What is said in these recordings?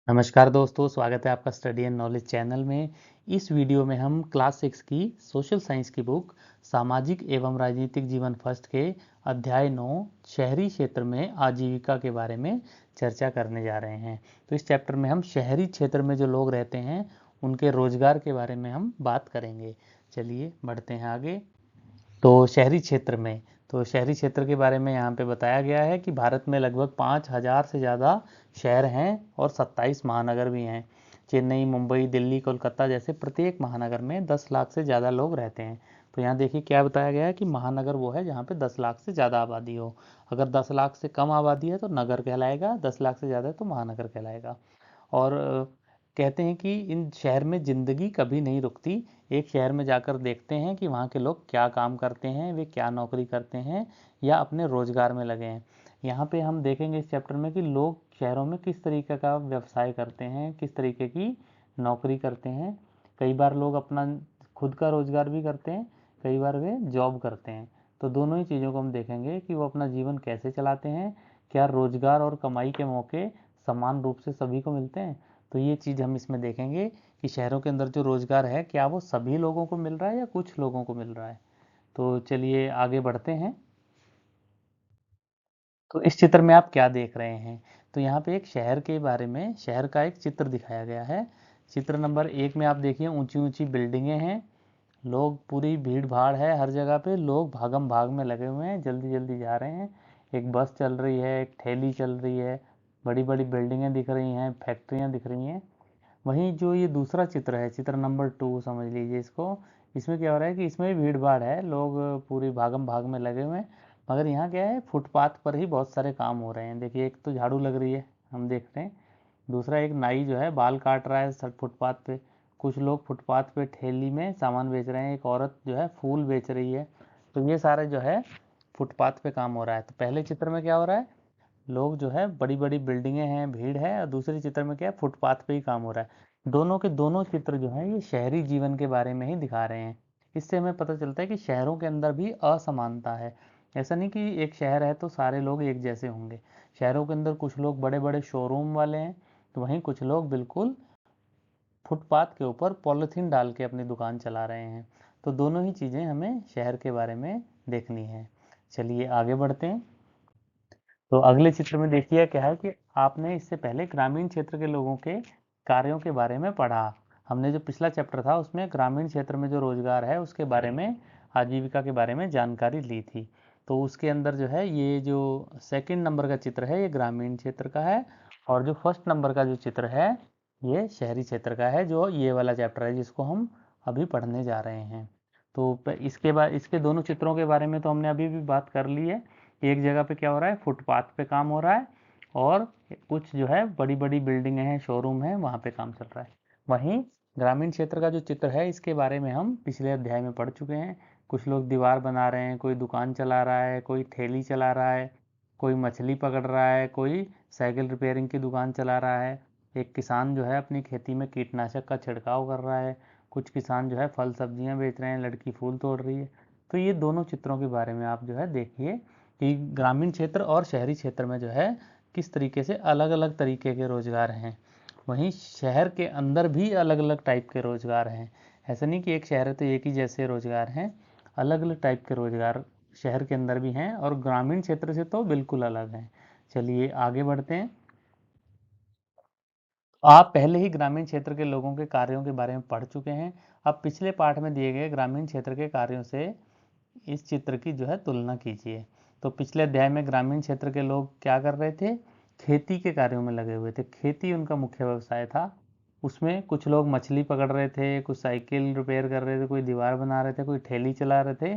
नमस्कार दोस्तों, स्वागत है आपका स्टडी एंड नॉलेज चैनल में। इस वीडियो में हम क्लास 6 की सोशल साइंस की बुक सामाजिक एवं राजनीतिक जीवन फर्स्ट के अध्याय 9 शहरी क्षेत्र में आजीविका के बारे में चर्चा करने जा रहे हैं। तो इस चैप्टर में हम शहरी क्षेत्र में जो लोग रहते हैं उनके रोजगार के बारे में हम बात करेंगे। चलिए बढ़ते हैं आगे। तो शहरी क्षेत्र में शहरी क्षेत्र के बारे में यहाँ पे बताया गया है कि भारत में लगभग 5,000 से ज़्यादा शहर हैं और 27 महानगर भी हैं। चेन्नई, मुंबई, दिल्ली, कोलकाता जैसे प्रत्येक महानगर में 10 लाख से ज़्यादा लोग रहते हैं। तो यहाँ देखिए क्या बताया गया है कि महानगर वो है जहाँ पे 10 लाख से ज़्यादा आबादी हो। अगर 10 लाख से कम आबादी है तो नगर कहलाएगा, 10 लाख से ज़्यादा है तो महानगर कहलाएगा। और कहते हैं कि इन शहर में ज़िंदगी कभी नहीं रुकती। एक शहर में जाकर देखते हैं कि वहाँ के लोग क्या काम करते हैं, वे क्या नौकरी करते हैं या अपने रोज़गार में लगे हैं। यहाँ पे हम देखेंगे इस चैप्टर में कि लोग शहरों में किस तरीके का व्यवसाय करते हैं, किस तरीके की नौकरी करते हैं। कई बार लोग अपना खुद का रोज़गार भी करते हैं, कई बार वे जॉब करते हैं। तो दोनों ही चीज़ों को हम देखेंगे कि वो अपना जीवन कैसे चलाते हैं, क्या रोज़गार और कमाई के मौके समान रूप से सभी को मिलते हैं। तो ये चीज़ हम इसमें देखेंगे कि शहरों के अंदर जो रोज़गार है क्या वो सभी लोगों को मिल रहा है या कुछ लोगों को मिल रहा है। तो चलिए आगे बढ़ते हैं। तो इस चित्र में आप क्या देख रहे हैं? तो यहाँ पे एक शहर के बारे में शहर का एक चित्र दिखाया गया है। चित्र नंबर 1 में आप देखिए ऊंची ऊंची बिल्डिंगें हैं, लोग पूरी भीड़ भाड़ है, हर जगह पे लोग भागम भाग में लगे हुए हैं, जल्दी जल्दी जा रहे हैं। एक बस चल रही है, एक ठेली चल रही है, बड़ी बड़ी बिल्डिंगें दिख रही हैं, फैक्ट्रियाँ दिख रही हैं। वहीं जो ये दूसरा चित्र है, चित्र नंबर 2 समझ लीजिए इसको। इसमें क्या हो रहा है कि इसमें भी भीड़ भाड़ है, लोग पूरी भागम भाग में लगे हुए हैं। मगर यहाँ क्या है, फुटपाथ पर ही बहुत सारे काम हो रहे हैं। देखिए एक तो झाड़ू लग रही है, हम देख रहे हैं। दूसरा एक नाई जो है बाल काट रहा है फुटपाथ पे। कुछ लोग फुटपाथ पे ठेली में सामान बेच रहे हैं, एक औरत जो है फूल बेच रही है। तो ये सारे जो है फुटपाथ पे काम हो रहा है। तो पहले चित्र में क्या हो रहा है, लोग जो है बड़ी बड़ी बिल्डिंगें हैं, भीड़ है, और दूसरे चित्र में क्या है, फुटपाथ पे ही काम हो रहा है। दोनों के दोनों चित्र जो है ये शहरी जीवन के बारे में ही दिखा रहे हैं। इससे हमें पता चलता है कि शहरों के अंदर भी असमानता है। ऐसा नहीं कि एक शहर है तो सारे लोग एक जैसे होंगे। शहरों के अंदर कुछ लोग बड़े बड़े शोरूम वाले हैं, तो वहीं कुछ लोग बिल्कुल फुटपाथ के ऊपर पॉलिथीन डाल के अपनी दुकान चला रहे हैं। तो दोनों ही चीज़ें हमें शहर के बारे में देखनी है। चलिए आगे बढ़ते हैं। तो अगले चित्र में देखिए क्या है कि आपने इससे पहले ग्रामीण क्षेत्र के लोगों के कार्यों के बारे में पढ़ा। हमने जो पिछला चैप्टर था उसमें ग्रामीण क्षेत्र में जो रोजगार है उसके बारे में, आजीविका के बारे में जानकारी ली थी। तो उसके अंदर जो है ये जो सेकंड नंबर का चित्र है ये ग्रामीण क्षेत्र का है, और जो फर्स्ट नंबर का जो चित्र है ये शहरी क्षेत्र का है, जो ये वाला चैप्टर है जिसको हम अभी पढ़ने जा रहे हैं। तो इसके बाद इसके दोनों चित्रों के बारे में तो हमने अभी भी बात कर ली है। एक जगह पे क्या हो रहा है, फुटपाथ पे काम हो रहा है, और कुछ जो है बड़ी बड़ी बिल्डिंगें हैं, शोरूम है, वहाँ पे काम चल रहा है। वहीं ग्रामीण क्षेत्र का जो चित्र है इसके बारे में हम पिछले अध्याय में पढ़ चुके हैं। कुछ लोग दीवार बना रहे हैं, कोई दुकान चला रहा है, कोई ठेली चला रहा है, कोई मछली पकड़ रहा है, कोई साइकिल रिपेयरिंग की दुकान चला रहा है। एक किसान जो है अपनी खेती में कीटनाशक का छिड़काव कर रहा है। कुछ किसान जो है फल सब्जियां बेच रहे हैं, लड़की फूल तोड़ रही है। तो ये दोनों चित्रों के बारे में आप जो है देखिए कि ग्रामीण क्षेत्र और शहरी क्षेत्र में जो है किस तरीके से अलग अलग तरीके के रोजगार हैं। वहीं शहर के अंदर भी अलग अलग टाइप के रोजगार हैं। ऐसा नहीं कि एक शहर है तो एक ही जैसे रोजगार हैं, अलग अलग टाइप के रोजगार शहर के अंदर भी हैं और ग्रामीण क्षेत्र से तो बिल्कुल अलग हैं। चलिए आगे बढ़ते हैं। आप पहले ही ग्रामीण क्षेत्र के लोगों के कार्यों के बारे में पढ़ चुके हैं। अब पिछले पाठ में दिए गए ग्रामीण क्षेत्र के कार्यों से इस चित्र की जो है तुलना कीजिए। तो पिछले अध्याय में ग्रामीण क्षेत्र के लोग क्या कर रहे थे, खेती के कार्यों में लगे हुए थे, खेती उनका मुख्य व्यवसाय था। उसमें कुछ लोग मछली पकड़ रहे थे, कुछ साइकिल रिपेयर कर रहे थे, कोई दीवार बना रहे थे, कोई ठेली चला रहे थे,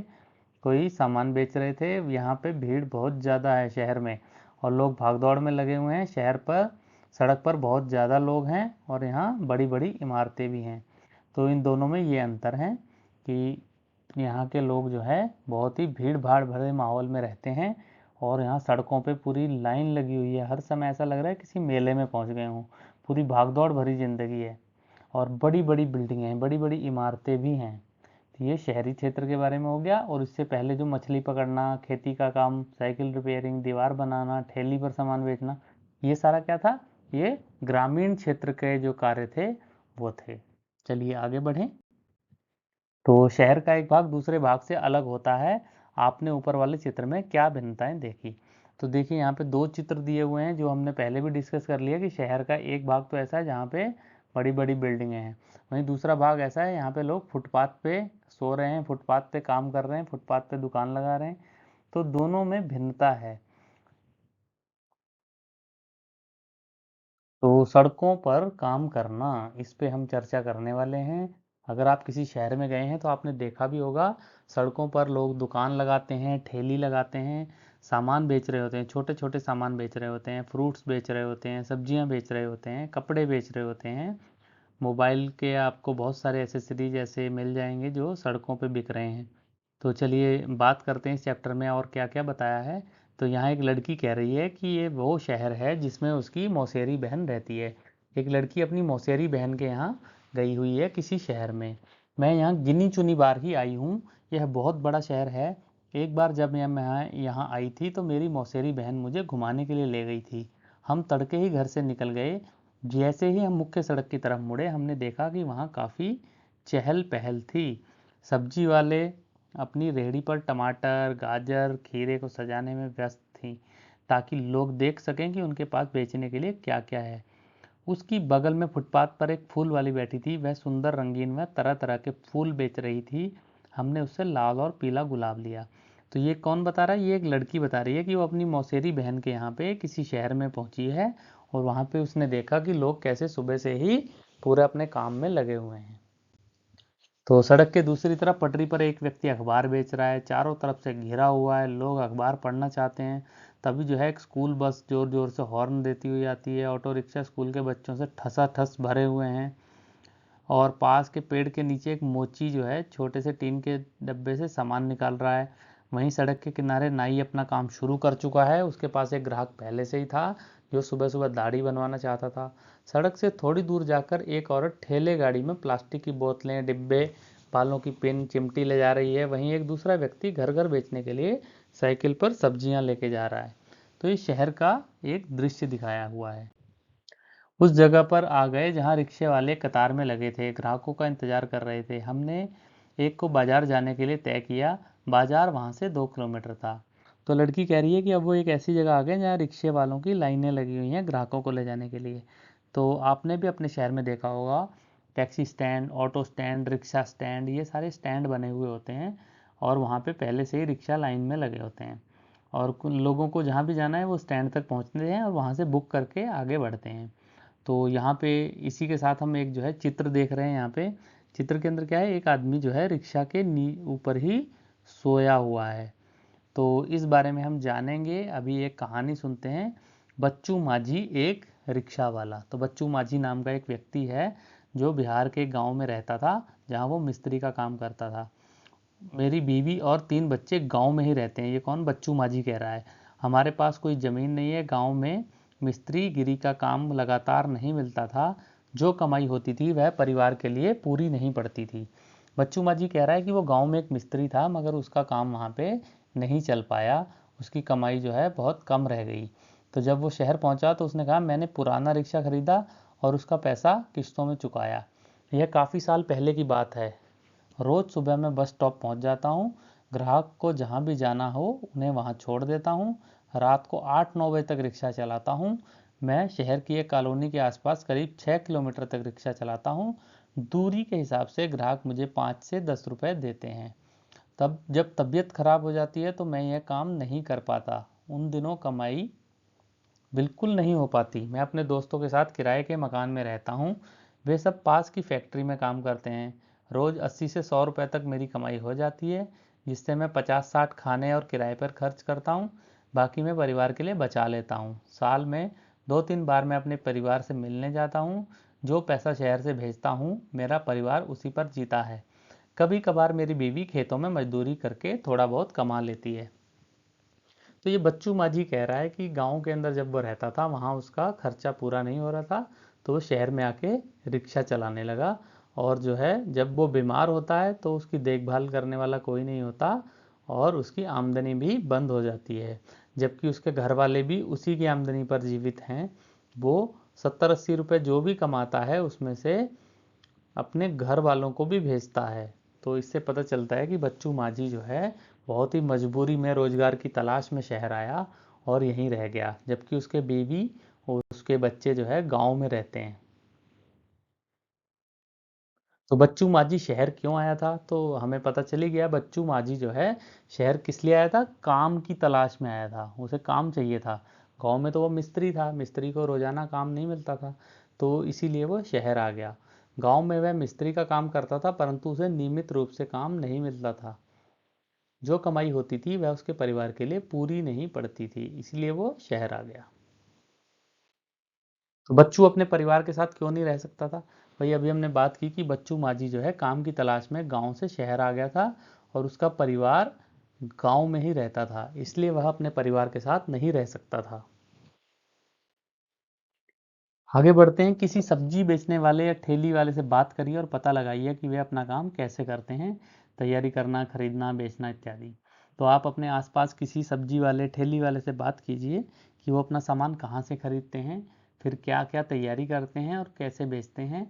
कोई सामान बेच रहे थे। यहाँ पे भीड़ बहुत ज़्यादा है शहर में, और लोग भाग दौड़ में लगे हुए हैं। शहर पर सड़क पर बहुत ज़्यादा लोग हैं और यहाँ बड़ी बड़ी इमारतें भी हैं। तो इन दोनों में ये अंतर है कि यहाँ के लोग जो है बहुत ही भीड़ भाड़ भरे माहौल में रहते हैं, और यहाँ सड़कों पे पूरी लाइन लगी हुई है। हर समय ऐसा लग रहा है किसी मेले में पहुँच गए हों। पूरी भागदौड़ भरी ज़िंदगी है, और बड़ी बड़ी बिल्डिंगें हैं, बड़ी बड़ी इमारतें भी हैं। तो ये शहरी क्षेत्र के बारे में हो गया। और इससे पहले जो मछली पकड़ना, खेती का काम, साइकिल रिपेयरिंग, दीवार बनाना, ठेली पर सामान बेचना, ये सारा क्या था, ये ग्रामीण क्षेत्र के जो कार्य थे वो थे। चलिए आगे बढ़ें। तो शहर का एक भाग दूसरे भाग से अलग होता है। आपने ऊपर वाले चित्र में क्या भिन्नताएं देखी? तो देखिए यहाँ पे दो चित्र दिए हुए हैं जो हमने पहले भी डिस्कस कर लिया कि शहर का एक भाग तो ऐसा है जहाँ पे बड़ी बड़ी बिल्डिंगें हैं, वहीं दूसरा भाग ऐसा है यहाँ पे लोग फुटपाथ पे सो रहे हैं, फुटपाथ पे काम कर रहे हैं, फुटपाथ पे दुकान लगा रहे हैं। तो दोनों में भिन्नता है। तो सड़कों पर काम करना, इस पे हम चर्चा करने वाले हैं। अगर आप किसी शहर में गए हैं तो आपने देखा भी होगा, सड़कों पर लोग दुकान लगाते हैं, ठेली लगाते हैं, सामान बेच रहे होते हैं, छोटे छोटे सामान बेच रहे होते हैं, फ्रूट्स बेच रहे होते हैं, सब्जियां बेच रहे होते हैं, कपड़े बेच रहे होते हैं। मोबाइल के आपको बहुत सारे एसेसरीज ऐसे मिल जाएंगे जो सड़कों पे बिक रहे हैं। तो चलिए बात करते हैं इस चैप्टर में और क्या क्या बताया है। तो यहाँ एक लड़की कह रही है कि ये वो शहर है जिसमें उसकी मौसेरी बहन रहती है। एक लड़की अपनी मौसेरी बहन के यहाँ गई हुई है किसी शहर में। मैं यहाँ गिनी चुनी बार ही आई हूँ, यह बहुत बड़ा शहर है। एक बार जब मैं यहाँ आई थी तो मेरी मौसेरी बहन मुझे घुमाने के लिए ले गई थी। हम तड़के ही घर से निकल गए। जैसे ही हम मुख्य सड़क की तरफ मुड़े हमने देखा कि वहाँ काफ़ी चहल पहल थी। सब्जी वाले अपनी रेहड़ी पर टमाटर, गाजर, खीरे को सजाने में व्यस्त थीं ताकि लोग देख सकें कि उनके पास बेचने के लिए क्या क्या है। उसकी बगल में फुटपाथ पर एक फूल वाली बैठी थी, वह सुंदर रंगीन व तरह तरह के फूल बेच रही थी। हमने उससे लाल और पीला गुलाब लिया। तो ये कौन बता रहा है? ये एक लड़की बता रही है कि वो अपनी मौसेरी बहन के यहाँ पे किसी शहर में पहुंची है और वहाँ पे उसने देखा कि लोग कैसे सुबह से ही पूरे अपने काम में लगे हुए हैं। तो सड़क के दूसरी तरफ पटरी पर एक व्यक्ति अखबार बेच रहा है, चारों तरफ से घिरा हुआ है, लोग अखबार पढ़ना चाहते हैं। तभी जो है एक स्कूल बस जोर जोर से हॉर्न देती हुई आती है। ऑटो रिक्शा स्कूल के बच्चों से ठसाठस भरे हुए हैं और पास के पेड़ के नीचे एक मोची जो है छोटे से टीन के डब्बे से सामान निकाल रहा है। वहीं सड़क के किनारे नाई अपना काम शुरू कर चुका है, उसके पास एक ग्राहक पहले से ही था जो सुबह सुबह दाढ़ी बनवाना चाहता था। सड़क से थोड़ी दूर जाकर एक औरत ठेले गाड़ी में प्लास्टिक की बोतलें, डिब्बे, बालों की पिन, चिमटी ले जा रही है। वहीं एक दूसरा व्यक्ति घर घर बेचने के लिए साइकिल पर सब्जियां लेके जा रहा है। तो ये शहर का एक दृश्य दिखाया हुआ है। उस जगह पर आ गए जहां रिक्शे वाले कतार में लगे थे, ग्राहकों का इंतजार कर रहे थे। हमने एक को बाजार जाने के लिए तय किया। बाजार वहां से 2 किलोमीटर था। तो लड़की कह रही है कि अब वो एक ऐसी जगह आ गए जहाँ रिक्शे वालों की लाइनें लगी हुई हैं ग्राहकों को ले जाने के लिए। तो आपने भी अपने शहर में देखा होगा, taxi stand, auto stand, rickshaw stand, ये सारे स्टैंड बने हुए होते हैं और वहाँ पे पहले से ही रिक्शा लाइन में लगे होते हैं और लोगों को जहाँ भी जाना है वो स्टैंड तक पहुँचते हैं और वहाँ से बुक करके आगे बढ़ते हैं। तो यहाँ पे इसी के साथ हम एक जो है चित्र देख रहे हैं। यहाँ पे चित्र के अंदर क्या है, एक आदमी जो है रिक्शा के ऊपर ही सोया हुआ है। तो इस बारे में हम जानेंगे। अभी एक कहानी सुनते हैं, बच्चू माझी एक रिक्शा वाला। तो बच्चू माझी नाम का एक व्यक्ति है जो बिहार के गांव में रहता था जहां वो मिस्त्री का काम करता था। मेरी बीवी और 3 बच्चे गांव में ही रहते हैं। ये कौन? बच्चू माझी कह रहा है। हमारे पास कोई ज़मीन नहीं है। गांव में मिस्त्री गिरी का काम लगातार नहीं मिलता था। जो कमाई होती थी वह परिवार के लिए पूरी नहीं पड़ती थी। बच्चू माझी कह रहा है कि वो गांव में एक मिस्त्री था मगर उसका काम वहाँ पे नहीं चल पाया। उसकी कमाई जो है बहुत कम रह गई। तो जब वो शहर पहुंचा तो उसने कहा मैंने पुराना रिक्शा खरीदा और उसका पैसा किस्तों में चुकाया। यह काफ़ी साल पहले की बात है। रोज़ सुबह मैं बस स्टॉप पहुंच जाता हूं, ग्राहक को जहां भी जाना हो उन्हें वहां छोड़ देता हूं। रात को 8-9 बजे तक रिक्शा चलाता हूं। मैं शहर की एक कॉलोनी के आसपास करीब 6 किलोमीटर तक रिक्शा चलाता हूं। दूरी के हिसाब से ग्राहक मुझे 5 से 10 रुपए देते हैं। तब जब तबीयत खराब हो जाती है तो मैं यह काम नहीं कर पाता। उन दिनों कमाई बिल्कुल नहीं हो पाती। मैं अपने दोस्तों के साथ किराए के मकान में रहता हूँ। वे सब पास की फैक्ट्री में काम करते हैं। रोज़ 80 से 100 रुपए तक मेरी कमाई हो जाती है, जिससे मैं 50-60 खाने और किराए पर खर्च करता हूँ। बाकी मैं परिवार के लिए बचा लेता हूँ। साल में 2-3 बार मैं अपने परिवार से मिलने जाता हूँ। जो पैसा शहर से भेजता हूँ मेरा परिवार उसी पर जीता है। कभी कभार मेरी बीवी खेतों में मजदूरी करके थोड़ा बहुत कमा लेती है। तो ये बच्चू माझी कह रहा है कि गांव के अंदर जब वो रहता था वहाँ उसका खर्चा पूरा नहीं हो रहा था, तो वो शहर में आके रिक्शा चलाने लगा। और जो है जब वो बीमार होता है तो उसकी देखभाल करने वाला कोई नहीं होता और उसकी आमदनी भी बंद हो जाती है। जबकि उसके घर वाले भी उसी की आमदनी पर जीवित हैं। वो 70-80 रुपये जो भी कमाता है उसमें से अपने घर वालों को भी भेजता है। तो इससे पता चलता है कि बच्चू माझी जो है बहुत ही मजबूरी में रोजगार की तलाश में शहर आया और यहीं रह गया, जबकि उसके बीवी और उसके बच्चे जो है गांव में रहते हैं। तो बच्चू माझी शहर क्यों आया था, तो हमें पता चली गया बच्चू माझी जो है शहर किस लिए आया था, काम की तलाश में आया था, उसे काम चाहिए था। गांव में तो वो मिस्त्री था, मिस्त्री को रोजाना काम नहीं मिलता था, तो इसीलिए वो शहर आ गया। गांव में वह मिस्त्री का काम करता था, परंतु उसे नियमित रूप से काम नहीं मिलता था। जो कमाई होती थी वह उसके परिवार के लिए पूरी नहीं पड़ती थी, इसलिए वो शहर आ गया। तो बच्चू अपने परिवार के साथ क्यों नहीं रह सकता था? भाई अभी हमने बात की कि बच्चू माझी जो है काम की तलाश में गांव से शहर आ गया था और उसका परिवार गांव में ही रहता था, इसलिए वह अपने परिवार के साथ नहीं रह सकता था। आगे बढ़ते हैं, किसी सब्जी बेचने वाले या ठेली वाले से बात करिए और पता लगाइए कि वे अपना काम कैसे करते हैं, तैयारी करना, खरीदना, बेचना इत्यादि। तो आप अपने आसपास किसी सब्जी वाले, ठेली वाले से बात कीजिए कि वो अपना सामान कहाँ से खरीदते हैं, फिर क्या क्या तैयारी करते हैं और कैसे बेचते हैं,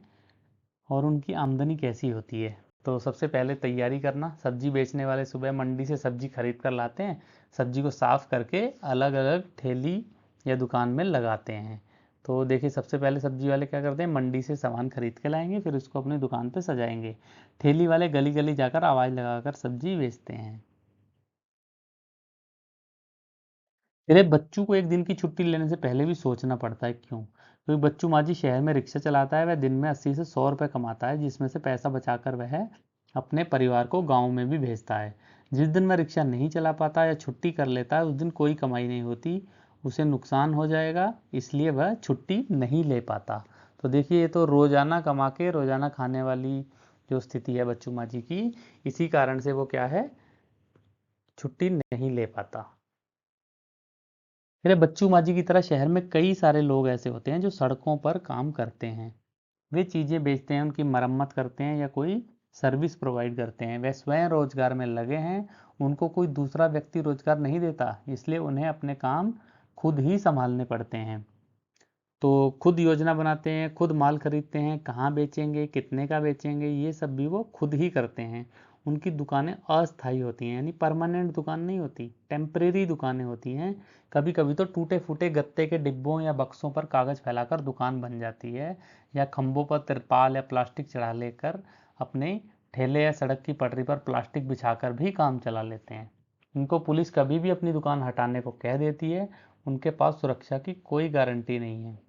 और उनकी आमदनी कैसी होती है। तो सबसे पहले तैयारी करना, सब्जी बेचने वाले सुबह मंडी से सब्जी खरीद कर लाते हैं, सब्जी को साफ करके अलग अलग ठेली या दुकान में लगाते हैं। तो देखिए सबसे पहले सब्जी वाले क्या करते हैं, मंडी से सामान खरीद के लाएंगे, फिर उसको अपनी दुकान पे सजाएंगे। ठेली वाले गली गली जाकर आवाज़ लगाकर सब्जी बेचते हैं। मेरे बच्चू को एक दिन की छुट्टी लेने से पहले भी सोचना पड़ता है, क्यों? क्योंकि बच्चू माझी शहर में रिक्शा चलाता है, वह दिन में 80 से 100 रुपये कमाता है, जिसमें से पैसा बचाकर वह अपने परिवार को गांव में भी भेजता है। जिस दिन वह रिक्शा नहीं चला पाता या छुट्टी कर लेता है, उस दिन कोई कमाई नहीं होती, उसे नुकसान हो जाएगा, इसलिए वह छुट्टी नहीं ले पाता। तो देखिए ये तो रोजाना कमा के रोजाना खाने वाली जो स्थिति है बच्चू माझी की, इसी कारण से वो क्या है, छुट्टी नहीं ले पाता। मेरे बच्चू माझी की तरह शहर में कई सारे लोग ऐसे होते हैं जो सड़कों पर काम करते हैं। वे चीज़ें बेचते हैं, उनकी मरम्मत करते हैं या कोई सर्विस प्रोवाइड करते हैं। वे स्वयं रोजगार में लगे हैं, उनको कोई दूसरा व्यक्ति रोजगार नहीं देता, इसलिए उन्हें अपने काम खुद ही संभालने पड़ते हैं। तो खुद योजना बनाते हैं, खुद माल खरीदते हैं, कहाँ बेचेंगे, कितने का बेचेंगे, ये सब भी वो खुद ही करते हैं। उनकी दुकानें अस्थायी होती हैं, यानी परमानेंट दुकान नहीं होती, टेम्परेरी दुकानें होती हैं। कभी कभी तो टूटे फूटे गत्ते के डिब्बों या बक्सों पर कागज़ फैलाकर दुकान बन जाती है, या खंभों पर तिरपाल या प्लास्टिक चढ़ा लेकर अपने ठेले या सड़क की पटरी पर प्लास्टिक बिछाकर भी काम चला लेते हैं। उनको पुलिस कभी भी अपनी दुकान हटाने को कह देती है, उनके पास सुरक्षा की कोई गारंटी नहीं है।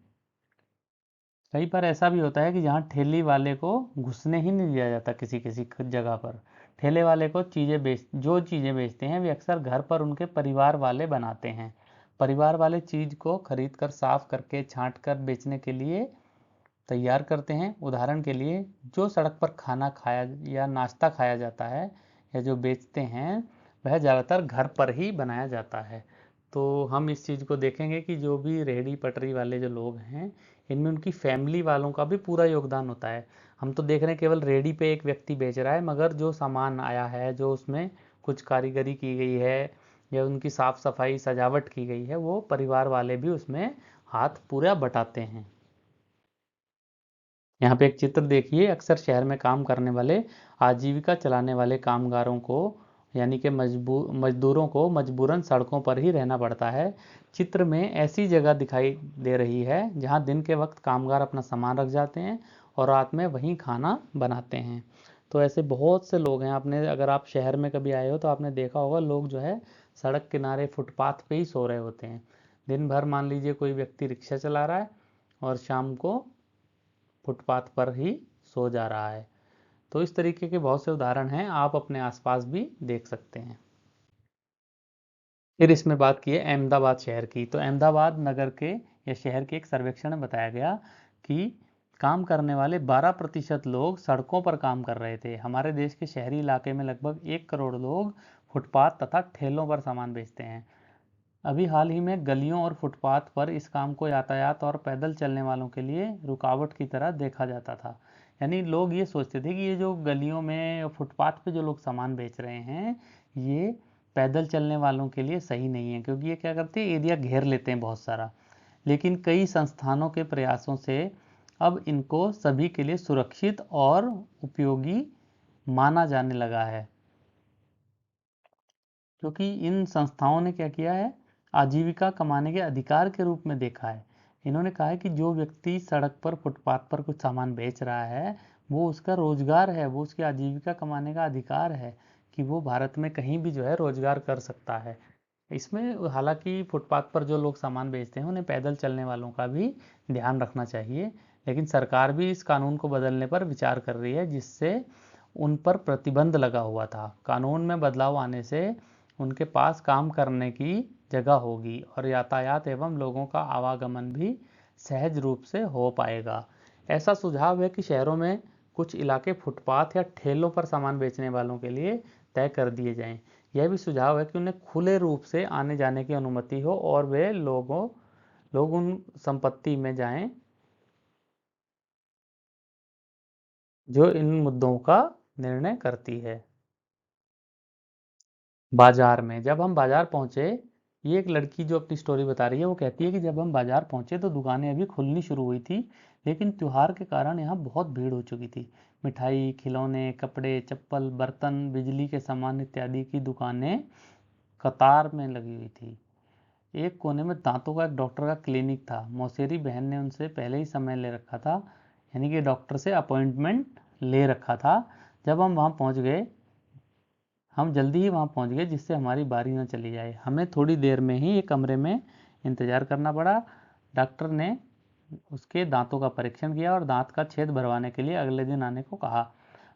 कई बार ऐसा भी होता है कि जहाँ ठेली वाले को घुसने ही नहीं दिया जाता किसी किसी जगह पर। ठेले वाले को जो चीज़ें बेचते हैं वे अक्सर घर पर उनके परिवार वाले बनाते हैं। परिवार वाले चीज़ को खरीद कर साफ करके छांट कर बेचने के लिए तैयार करते हैं। उदाहरण के लिए जो सड़क पर खाना खाया या नाश्ता खाया जाता है या जो बेचते हैं वह ज़्यादातर घर पर ही बनाया जाता है। तो हम इस चीज़ को देखेंगे कि जो भी रेहड़ी पटरी वाले जो लोग हैं, इनमें उनकी फैमिली वालों का भी पूरा योगदान होता है। हम तो देख रहे हैं केवल रेहड़ी पे एक व्यक्ति बेच रहा है, मगर जो सामान आया है, जो उसमें कुछ कारीगरी की गई है या उनकी साफ सफाई सजावट की गई है, वो परिवार वाले भी उसमें हाथ पूरा बटाते हैं। यहाँ पे एक चित्र देखिए, अक्सर शहर में काम करने वाले आजीविका चलाने वाले कामगारों को, यानी कि मजदूरों को मजबूरन सड़कों पर ही रहना पड़ता है। चित्र में ऐसी जगह दिखाई दे रही है जहाँ दिन के वक्त कामगार अपना सामान रख जाते हैं और रात में वहीं खाना बनाते हैं। तो ऐसे बहुत से लोग हैं, आपने अगर आप शहर में कभी आए हो तो आपने देखा होगा लोग जो है सड़क किनारे फुटपाथ पे ही सो रहे होते हैं। दिन भर मान लीजिए कोई व्यक्ति रिक्शा चला रहा है और शाम को फुटपाथ पर ही सो जा रहा है। तो इस तरीके के बहुत से उदाहरण हैं, आप अपने आसपास भी देख सकते हैं। फिर इसमें बात की है अहमदाबाद शहर की। तो अहमदाबाद नगर के या शहर के एक सर्वेक्षण में बताया गया कि काम करने वाले 12% लोग सड़कों पर काम कर रहे थे। हमारे देश के शहरी इलाके में लगभग 1 करोड़ लोग फुटपाथ तथा ठेलों पर सामान बेचते हैं। अभी हाल ही में गलियों और फुटपाथ पर इस काम को यातायात और पैदल चलने वालों के लिए रुकावट की तरह देखा जाता था। यानी लोग ये सोचते थे कि ये जो गलियों में फुटपाथ पे जो लोग सामान बेच रहे हैं, ये पैदल चलने वालों के लिए सही नहीं है, क्योंकि ये क्या करते हैं, एरिया घेर लेते हैं बहुत सारा। लेकिन कई संस्थानों के प्रयासों से अब इनको सभी के लिए सुरक्षित और उपयोगी माना जाने लगा है, क्योंकि इन संस्थाओं ने क्या किया है, आजीविका कमाने के अधिकार के रूप में देखा है। इन्होंने कहा है कि जो व्यक्ति सड़क पर, फुटपाथ पर कुछ सामान बेच रहा है, वो उसका रोजगार है, वो उसकी आजीविका कमाने का अधिकार है कि वो भारत में कहीं भी जो है रोजगार कर सकता है। इसमें हालांकि फुटपाथ पर जो लोग सामान बेचते हैं उन्हें पैदल चलने वालों का भी ध्यान रखना चाहिए, लेकिन सरकार भी इस कानून को बदलने पर विचार कर रही है, जिससे उन पर प्रतिबंध लगा हुआ था। कानून में बदलाव आने से उनके पास काम करने की जगह होगी और यातायात एवं लोगों का आवागमन भी सहज रूप से हो पाएगा। ऐसा सुझाव है कि शहरों में कुछ इलाके फुटपाथ या ठेलों पर सामान बेचने वालों के लिए तय कर दिए जाएं। यह भी सुझाव है कि उन्हें खुले रूप से आने जाने की अनुमति हो और वे लोग उन संपत्ति में जाएं जो इन मुद्दों का निर्णय करती है। बाजार में जब हम बाजार पहुंचे, ये एक लड़की जो अपनी स्टोरी बता रही है, वो कहती है कि जब हम बाजार पहुंचे तो दुकानें अभी खुलनी शुरू हुई थी, लेकिन त्योहार के कारण यहाँ बहुत भीड़ हो चुकी थी। मिठाई, खिलौने, कपड़े, चप्पल, बर्तन, बिजली के सामान इत्यादि की दुकानें कतार में लगी हुई थी। एक कोने में दांतों का एक डॉक्टर का क्लिनिक था। मौसेरी बहन ने उनसे पहले ही समय ले रखा था, यानी कि डॉक्टर से अपॉइंटमेंट ले रखा था। जब हम जल्दी ही वहाँ पहुँच गए, जिससे हमारी बारी न चली जाए। हमें थोड़ी देर में ही एक कमरे में इंतज़ार करना पड़ा। डॉक्टर ने उसके दांतों का परीक्षण किया और दांत का छेद भरवाने के लिए अगले दिन आने को कहा।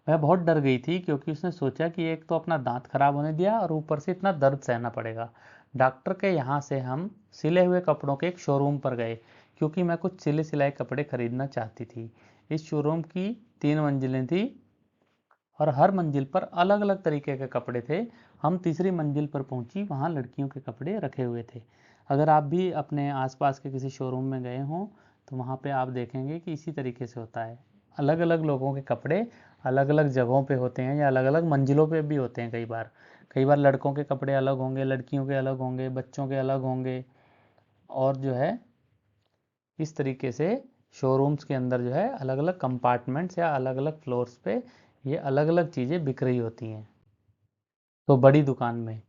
वह बहुत डर गई थी, क्योंकि उसने सोचा कि एक तो अपना दांत खराब होने दिया और ऊपर से इतना दर्द सहना पड़ेगा। डॉक्टर के यहाँ से हम सिले हुए कपड़ों के एक शोरूम पर गए, क्योंकि मैं कुछ सिले सिलाए कपड़े खरीदना चाहती थी। इस शोरूम की 3 मंजिलें थी और हर मंजिल पर अलग अलग तरीके के कपड़े थे। हम तीसरी मंजिल पर पहुंची, वहां लड़कियों के कपड़े रखे हुए थे। अगर आप भी अपने आसपास के किसी शोरूम में गए हों तो वहां पे आप देखेंगे कि इसी तरीके से होता है। अलग अलग लोगों के कपड़े अलग अलग जगहों पे होते हैं या अलग अलग मंजिलों पे भी होते हैं। कई बार लड़कों के कपड़े अलग होंगे, लड़कियों के अलग होंगे, बच्चों के अलग होंगे। और जो है इस तरीके से शोरूम्स के अंदर जो है अलग अलग कंपार्टमेंट्स या अलग अलग फ्लोर्स पे ये अलग अलग चीज़ें बिक रही होती हैं। तो बड़ी दुकान में,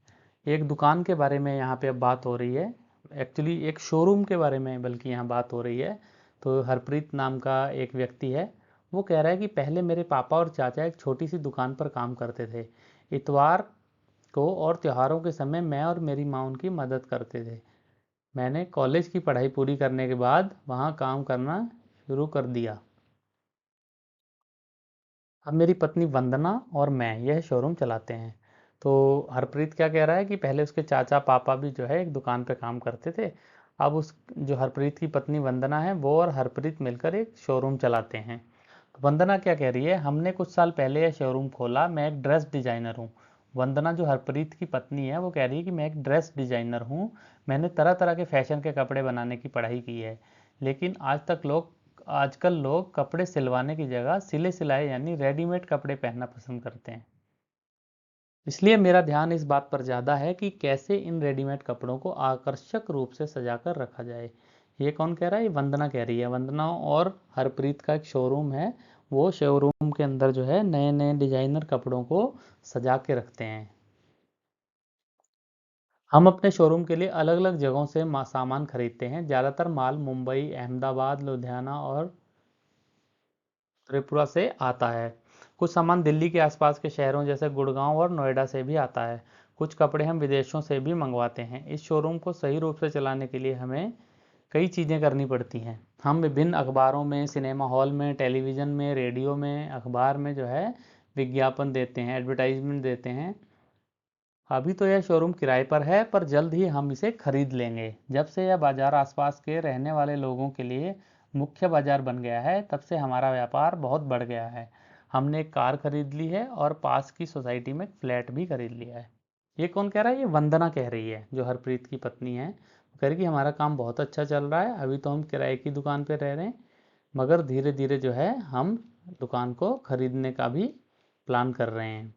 एक दुकान के बारे में यहाँ पे अब बात हो रही है, एक्चुअली एक शोरूम के बारे में बल्कि यहाँ बात हो रही है। तो हरप्रीत नाम का एक व्यक्ति है, वो कह रहा है कि पहले मेरे पापा और चाचा एक छोटी सी दुकान पर काम करते थे। इतवार को और त्योहारों के समय मैं और मेरी माँ उनकी मदद करते थे। मैंने कॉलेज की पढ़ाई पूरी करने के बाद वहाँ काम करना शुरू कर दिया। अब मेरी पत्नी वंदना और मैं यह शोरूम चलाते हैं। तो हरप्रीत क्या कह रहा है कि पहले उसके चाचा पापा भी जो है एक दुकान पे काम करते थे। अब उस जो हरप्रीत की पत्नी वंदना है, वो और हरप्रीत मिलकर एक शोरूम चलाते हैं। तो वंदना क्या कह रही है, हमने कुछ साल पहले यह शोरूम खोला। मैं एक ड्रेस डिजाइनर हूँ। वंदना जो हरप्रीत की पत्नी है, वो कह रही है कि मैं एक ड्रेस डिजाइनर हूँ। मैंने तरह तरह के फैशन के कपड़े बनाने की पढ़ाई की है, लेकिन आजकल लोग कपड़े सिलवाने की जगह सिले सिलाए यानी रेडीमेड कपड़े पहनना पसंद करते हैं। इसलिए मेरा ध्यान इस बात पर ज़्यादा है कि कैसे इन रेडीमेड कपड़ों को आकर्षक रूप से सजाकर रखा जाए। ये कौन कह रहा है, ये वंदना कह रही है। वंदना और हरप्रीत का एक शोरूम है, वो शोरूम के अंदर जो है नए नए डिजाइनर कपड़ों को सजा के रखते हैं। हम अपने शोरूम के लिए अलग अलग जगहों से सामान खरीदते हैं। ज़्यादातर माल मुंबई, अहमदाबाद, लुधियाना और त्रिपुरा से आता है। कुछ सामान दिल्ली के आसपास के शहरों जैसे गुड़गांव और नोएडा से भी आता है। कुछ कपड़े हम विदेशों से भी मंगवाते हैं। इस शोरूम को सही रूप से चलाने के लिए हमें कई चीज़ें करनी पड़ती हैं। हम विभिन्न अखबारों में, सिनेमा हॉल में, टेलीविज़न में, रेडियो में, अखबार में जो है विज्ञापन देते हैं, एडवर्टाइजमेंट देते हैं। अभी तो यह शोरूम किराए पर है, पर जल्द ही हम इसे खरीद लेंगे। जब से यह बाजार आसपास के रहने वाले लोगों के लिए मुख्य बाजार बन गया है, तब से हमारा व्यापार बहुत बढ़ गया है। हमने एक कार खरीद ली है और पास की सोसाइटी में फ्लैट भी खरीद लिया है। ये कौन कह रहा है, ये वंदना कह रही है, जो हरप्रीत की पत्नी है। वो कह रही कि हमारा काम बहुत अच्छा चल रहा है। अभी तो हम किराए की दुकान पर रह रहे हैं, मगर धीरे धीरे जो है हम दुकान को खरीदने का भी प्लान कर रहे हैं।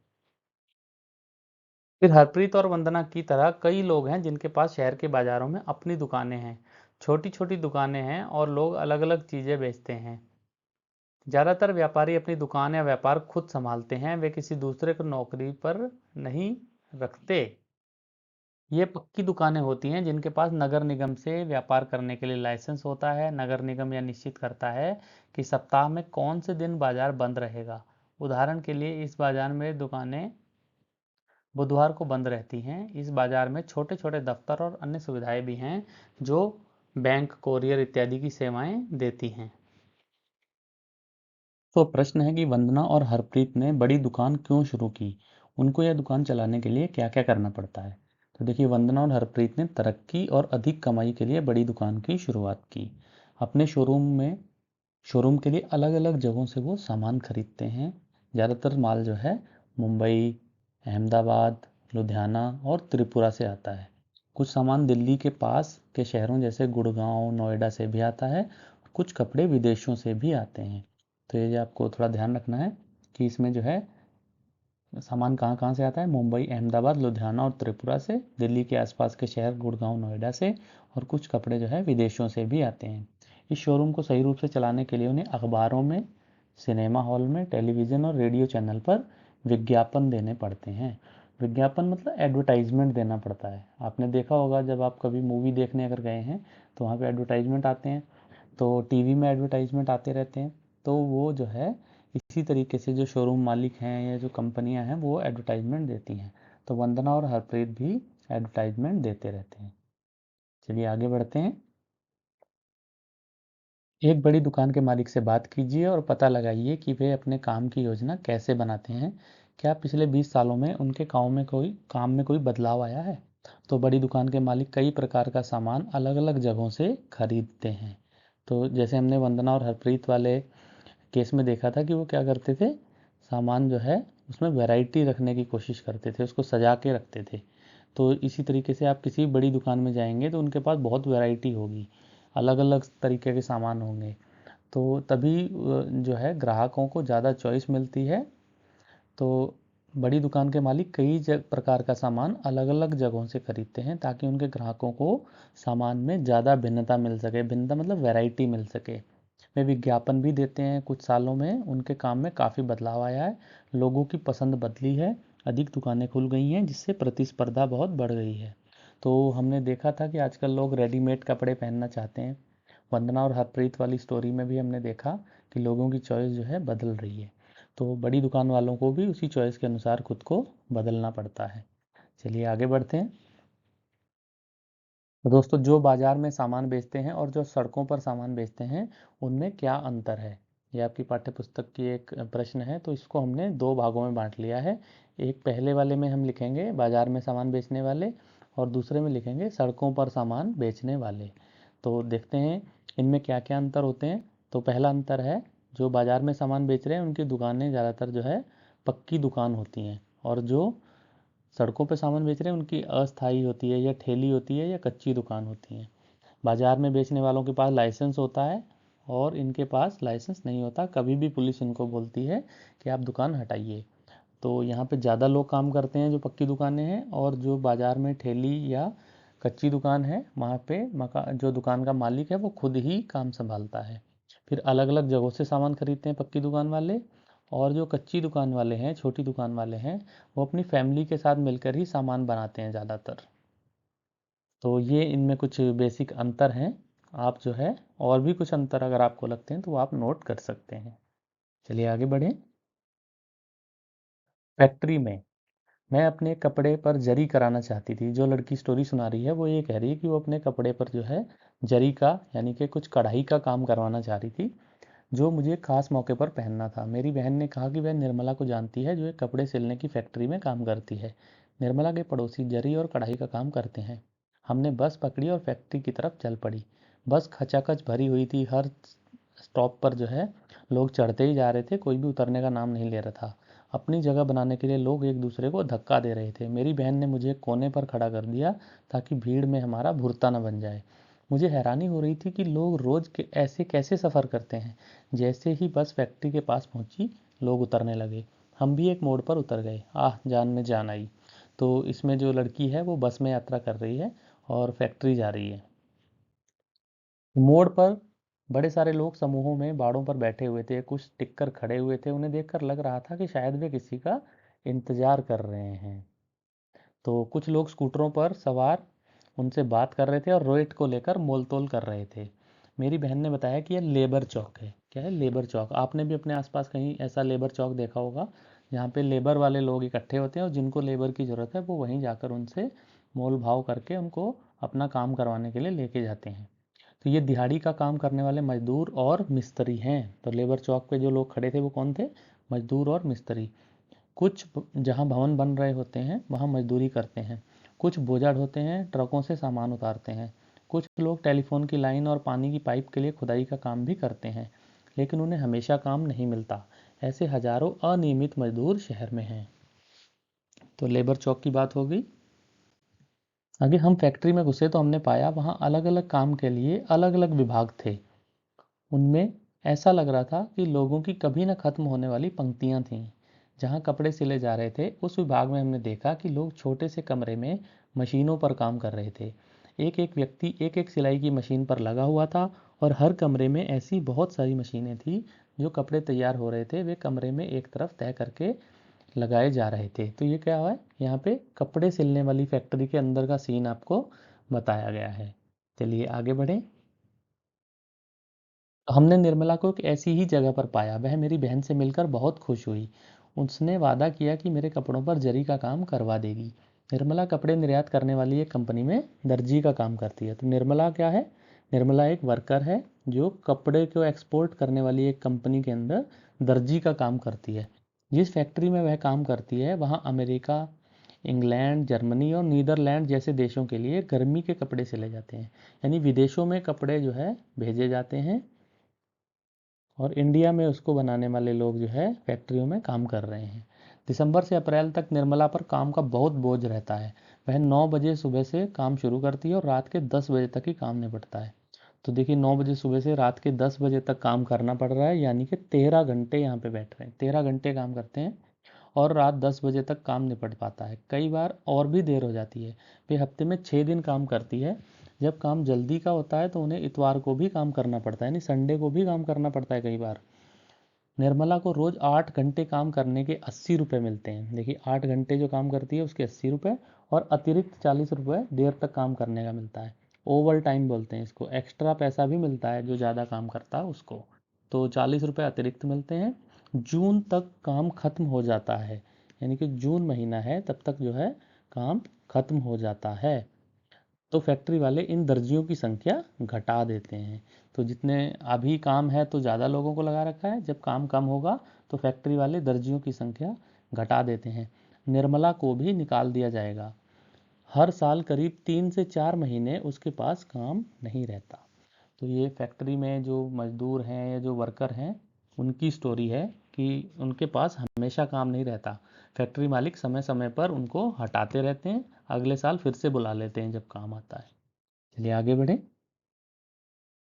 फिर हरप्रीत और वंदना की तरह कई लोग हैं जिनके पास शहर के बाजारों में अपनी दुकानें हैं। छोटी छोटी दुकानें हैं और लोग अलग अलग चीज़ें बेचते हैं। ज़्यादातर व्यापारी अपनी दुकान या व्यापार खुद संभालते हैं, वे किसी दूसरे को नौकरी पर नहीं रखते। ये पक्की दुकानें होती हैं जिनके पास नगर निगम से व्यापार करने के लिए लाइसेंस होता है। नगर निगम यह निश्चित करता है कि सप्ताह में कौन से दिन बाजार बंद रहेगा। उदाहरण के लिए इस बाजार में दुकानें बुधवार को बंद रहती हैं। इस बाजार में छोटे छोटे दफ्तर और अन्य सुविधाएं भी हैं जो बैंक, कोरियर इत्यादि की सेवाएं देती हैं। तो प्रश्न है कि वंदना और हरप्रीत ने बड़ी दुकान क्यों शुरू की? उनको यह दुकान चलाने के लिए क्या क्या करना पड़ता है? तो देखिए, वंदना और हरप्रीत ने तरक्की और अधिक कमाई के लिए बड़ी दुकान की शुरुआत की। अपने शोरूम के लिए अलग अलग जगहों से वो सामान खरीदते हैं। ज़्यादातर माल जो है मुंबई, अहमदाबाद, लुधियाना और त्रिपुरा से आता है। कुछ सामान दिल्ली के पास के शहरों जैसे गुड़गांव, नोएडा से भी आता है। कुछ कपड़े विदेशों से भी आते हैं। तो ये आपको थोड़ा ध्यान रखना है कि इसमें जो है सामान कहाँ कहाँ से आता है। मुंबई, अहमदाबाद, लुधियाना और त्रिपुरा से, दिल्ली के आसपास के शहर गुड़गांव, नोएडा से, और कुछ कपड़े जो है विदेशों से भी आते हैं। इस शोरूम को सही रूप से चलाने के लिए उन्हें अखबारों में, सिनेमा हॉल में, टेलीविज़न और रेडियो चैनल पर विज्ञापन देने पड़ते हैं। विज्ञापन मतलब एडवर्टाइजमेंट देना पड़ता है। आपने देखा होगा जब आप कभी मूवी देखने अगर गए हैं तो वहाँ पे एडवर्टाइजमेंट आते हैं, तो टीवी में एडवर्टाइजमेंट आते रहते हैं। तो वो जो है इसी तरीके से जो शोरूम मालिक हैं या जो कंपनियां हैं वो एडवर्टाइजमेंट देती हैं। तो वंदना और हरप्रीत भी एडवर्टाइजमेंट देते रहते हैं। चलिए आगे बढ़ते हैं। एक बड़ी दुकान के मालिक से बात कीजिए और पता लगाइए कि वे अपने काम की योजना कैसे बनाते हैं। क्या पिछले 20 सालों में उनके काम में कोई बदलाव आया है? तो बड़ी दुकान के मालिक कई प्रकार का सामान अलग अलग जगहों से खरीदते हैं। तो जैसे हमने वंदना और हरप्रीत वाले केस में देखा था कि वो क्या करते थे, सामान जो है उसमें वैरायटी रखने की कोशिश करते थे, उसको सजा के रखते थे। तो इसी तरीके से आप किसी बड़ी दुकान में जाएंगे तो उनके पास बहुत वैरायटी होगी, अलग अलग तरीके के सामान होंगे। तो तभी जो है ग्राहकों को ज़्यादा चॉइस मिलती है। तो बड़ी दुकान के मालिक कई प्रकार का सामान अलग अलग जगहों से खरीदते हैं ताकि उनके ग्राहकों को सामान में ज़्यादा भिन्नता मिल सके। भिन्नता मतलब वैरायटी मिल सके। वे विज्ञापन भी देते हैं। कुछ सालों में उनके काम में काफ़ी बदलाव आया है। लोगों की पसंद बदली है। अधिक दुकानें खुल गई हैं जिससे प्रतिस्पर्धा बहुत बढ़ गई है। तो हमने देखा था कि आजकल लोग रेडीमेड कपड़े पहनना चाहते हैं। वंदना और हरप्रीत वाली स्टोरी में भी हमने देखा कि लोगों की चॉइस जो है बदल रही है। तो बड़ी दुकान वालों को भी उसी चॉइस के अनुसार खुद को बदलना पड़ता है। चलिए आगे बढ़ते हैं। तो दोस्तों, जो बाजार में सामान बेचते हैं और जो सड़कों पर सामान बेचते हैं उनमें क्या अंतर है? ये आपकी पाठ्य पुस्तक की एक प्रश्न है। तो इसको हमने दो भागों में बांट लिया है। एक पहले वाले में हम लिखेंगे बाजार में सामान बेचने वाले, और दूसरे में लिखेंगे सड़कों पर सामान बेचने वाले। तो देखते हैं इनमें क्या क्या अंतर होते हैं। तो पहला अंतर है, जो बाजार में सामान बेच रहे हैं उनकी दुकानें ज़्यादातर जो है पक्की दुकान होती हैं, और जो सड़कों पे सामान बेच रहे हैं उनकी अस्थाई होती है, या ठेली होती है, या कच्ची दुकान होती है। बाजार में बेचने वालों के पास लाइसेंस होता है और इनके पास लाइसेंस नहीं होता। कभी भी पुलिस इनको बोलती है कि आप दुकान हटाइए। तो यहाँ पे ज़्यादा लोग काम करते हैं जो पक्की दुकानें हैं, और जो बाज़ार में ठेली या कच्ची दुकान है वहाँ पे जो दुकान का मालिक है वो खुद ही काम संभालता है। फिर अलग अलग जगहों से सामान खरीदते हैं पक्की दुकान वाले, और जो कच्ची दुकान वाले हैं, छोटी दुकान वाले हैं, वो अपनी फैमिली के साथ मिलकर ही सामान बनाते हैं ज़्यादातर। तो ये इनमें कुछ बेसिक अंतर हैं। आप जो है और भी कुछ अंतर अगर आपको लगते हैं तो वो आप नोट कर सकते हैं। चलिए आगे बढ़ें। फैक्ट्री में मैं अपने कपड़े पर जरी कराना चाहती थी। जो लड़की स्टोरी सुना रही है वो ये कह रही है कि वो अपने कपड़े पर जो है जरी का यानी कि कुछ कढ़ाई का काम करवाना चाह रही थी, जो मुझे खास मौके पर पहनना था। मेरी बहन ने कहा कि वह निर्मला को जानती है जो एक कपड़े सिलने की फैक्ट्री में काम करती है। निर्मला के पड़ोसी जरी और कढ़ाई का काम करते हैं। हमने बस पकड़ी और फैक्ट्री की तरफ चल पड़ी। बस खचाखच भरी हुई थी। हर स्टॉप पर जो है लोग चढ़ते ही जा रहे थे, कोई भी उतरने का नाम नहीं ले रहा था। अपनी जगह बनाने के लिए लोग एक दूसरे को धक्का दे रहे थे। मेरी बहन ने मुझे कोने पर खड़ा कर दिया ताकि भीड़ में हमारा भुरता न बन जाए। मुझे हैरानी हो रही थी कि लोग रोज के ऐसे कैसे सफ़र करते हैं। जैसे ही बस फैक्ट्री के पास पहुंची लोग उतरने लगे। हम भी एक मोड़ पर उतर गए। आह, जान में जान आई। तो इसमें जो लड़की है वो बस में यात्रा कर रही है और फैक्ट्री जा रही है। मोड़ पर बड़े सारे लोग समूहों में बाड़ों पर बैठे हुए थे, कुछ टिककर खड़े हुए थे। उन्हें देखकर लग रहा था कि शायद वे किसी का इंतजार कर रहे हैं। तो कुछ लोग स्कूटरों पर सवार उनसे बात कर रहे थे और रेट को लेकर मोलतोल कर रहे थे। मेरी बहन ने बताया कि यह लेबर चौक है। क्या है लेबर चौक? आपने भी अपने आसपास कहीं ऐसा लेबर चौक देखा होगा, जहाँ पे लेबर वाले लोग इकट्ठे होते हैं और जिनको लेबर की ज़रूरत है वो वहीं जाकर उनसे मोल भाव करके उनको अपना काम करवाने के लिए लेके जाते हैं। तो ये दिहाड़ी का काम करने वाले मजदूर और मिस्त्री हैं। तो लेबर चौक पे जो लोग खड़े थे वो कौन थे? मजदूर और मिस्त्री। कुछ जहाँ भवन बन रहे होते हैं वहाँ मजदूरी करते हैं, कुछ बोझा ढोते हैं, ट्रकों से सामान उतारते हैं, कुछ लोग टेलीफोन की लाइन और पानी की पाइप के लिए खुदाई का काम भी करते हैं, लेकिन उन्हें हमेशा काम नहीं मिलता। ऐसे हजारों अनियमित मजदूर शहर में हैं। तो लेबर चौक की बात हो गई। आगे हम फैक्ट्री में घुसे तो हमने पाया वहाँ अलग अलग काम के लिए अलग अलग विभाग थे। उनमें ऐसा लग रहा था कि लोगों की कभी न खत्म होने वाली पंक्तियां थीं। जहां कपड़े सिले जा रहे थे उस विभाग में हमने देखा कि लोग छोटे से कमरे में मशीनों पर काम कर रहे थे। एक एक व्यक्ति एक एक सिलाई की मशीन पर लगा हुआ था और हर कमरे में ऐसी बहुत सारी मशीनें थी। जो कपड़े तैयार हो रहे थे वे कमरे में एक तरफ तय करके लगाए जा रहे थे। तो ये क्या है, यहाँ पे कपड़े सिलने वाली फैक्ट्री के अंदर का सीन आपको बताया गया है। चलिए आगे बढ़ें। हमने निर्मला को एक ऐसी ही जगह पर पाया। वह मेरी बहन से मिलकर बहुत खुश हुई। उसने वादा किया कि मेरे कपड़ों पर जरी का काम करवा देगी। निर्मला कपड़े निर्यात करने वाली एक कंपनी में दर्जी का काम करती है। तो निर्मला क्या है? निर्मला एक वर्कर है जो कपड़े को एक्सपोर्ट करने वाली एक कंपनी के अंदर दर्जी का काम करती है। जिस फैक्ट्री में वह काम करती है वहाँ अमेरिका, इंग्लैंड, जर्मनी और नीदरलैंड जैसे देशों के लिए गर्मी के कपड़े सिले जाते हैं। यानी विदेशों में कपड़े जो है भेजे जाते हैं और इंडिया में उसको बनाने वाले लोग जो है फैक्ट्रियों में काम कर रहे हैं। दिसंबर से अप्रैल तक निर्मला पर काम का बहुत बोझ रहता है। वह 9 बजे सुबह से काम शुरू करती है और रात के 10 बजे तक ही काम निपटता है। तो देखिए 9 बजे सुबह से रात के 10 बजे तक काम करना पड़ रहा है, यानी कि 13 घंटे यहाँ पे बैठ रहे हैं, 13 घंटे काम करते हैं और रात 10 बजे तक काम निपट पाता है। कई बार और भी देर हो जाती है। वे हफ्ते में 6 दिन काम करती है। जब काम जल्दी का होता है तो उन्हें इतवार को भी काम करना पड़ता है, यानी संडे को भी काम करना पड़ता है कई बार। निर्मला को रोज 8 घंटे काम करने के 80 रुपये मिलते हैं। देखिए 8 घंटे जो काम करती है उसके 80 रुपये और अतिरिक्त 40 रुपये देर तक काम करने का मिलता है। ओवर टाइम बोलते हैं इसको, एक्स्ट्रा पैसा भी मिलता है जो ज़्यादा काम करता है उसको। तो 40 रुपये अतिरिक्त मिलते हैं। जून तक काम खत्म हो जाता है, यानी कि जून महीना है तब तक जो है काम खत्म हो जाता है। तो फैक्ट्री वाले इन दर्जियों की संख्या घटा देते हैं। तो जितने अभी काम है तो ज़्यादा लोगों को लगा रखा है, जब काम कम होगा तो फैक्ट्री वाले दर्जियों की संख्या घटा देते हैं। निर्मला को भी निकाल दिया जाएगा। हर साल करीब 3 से 4 महीने उसके पास काम नहीं रहता। तो ये फैक्ट्री में जो मजदूर हैं या जो वर्कर हैं उनकी स्टोरी है कि उनके पास हमेशा काम नहीं रहता। फैक्ट्री मालिक समय समय पर उनको हटाते रहते हैं, अगले साल फिर से बुला लेते हैं जब काम आता है। चलिए आगे बढ़ें।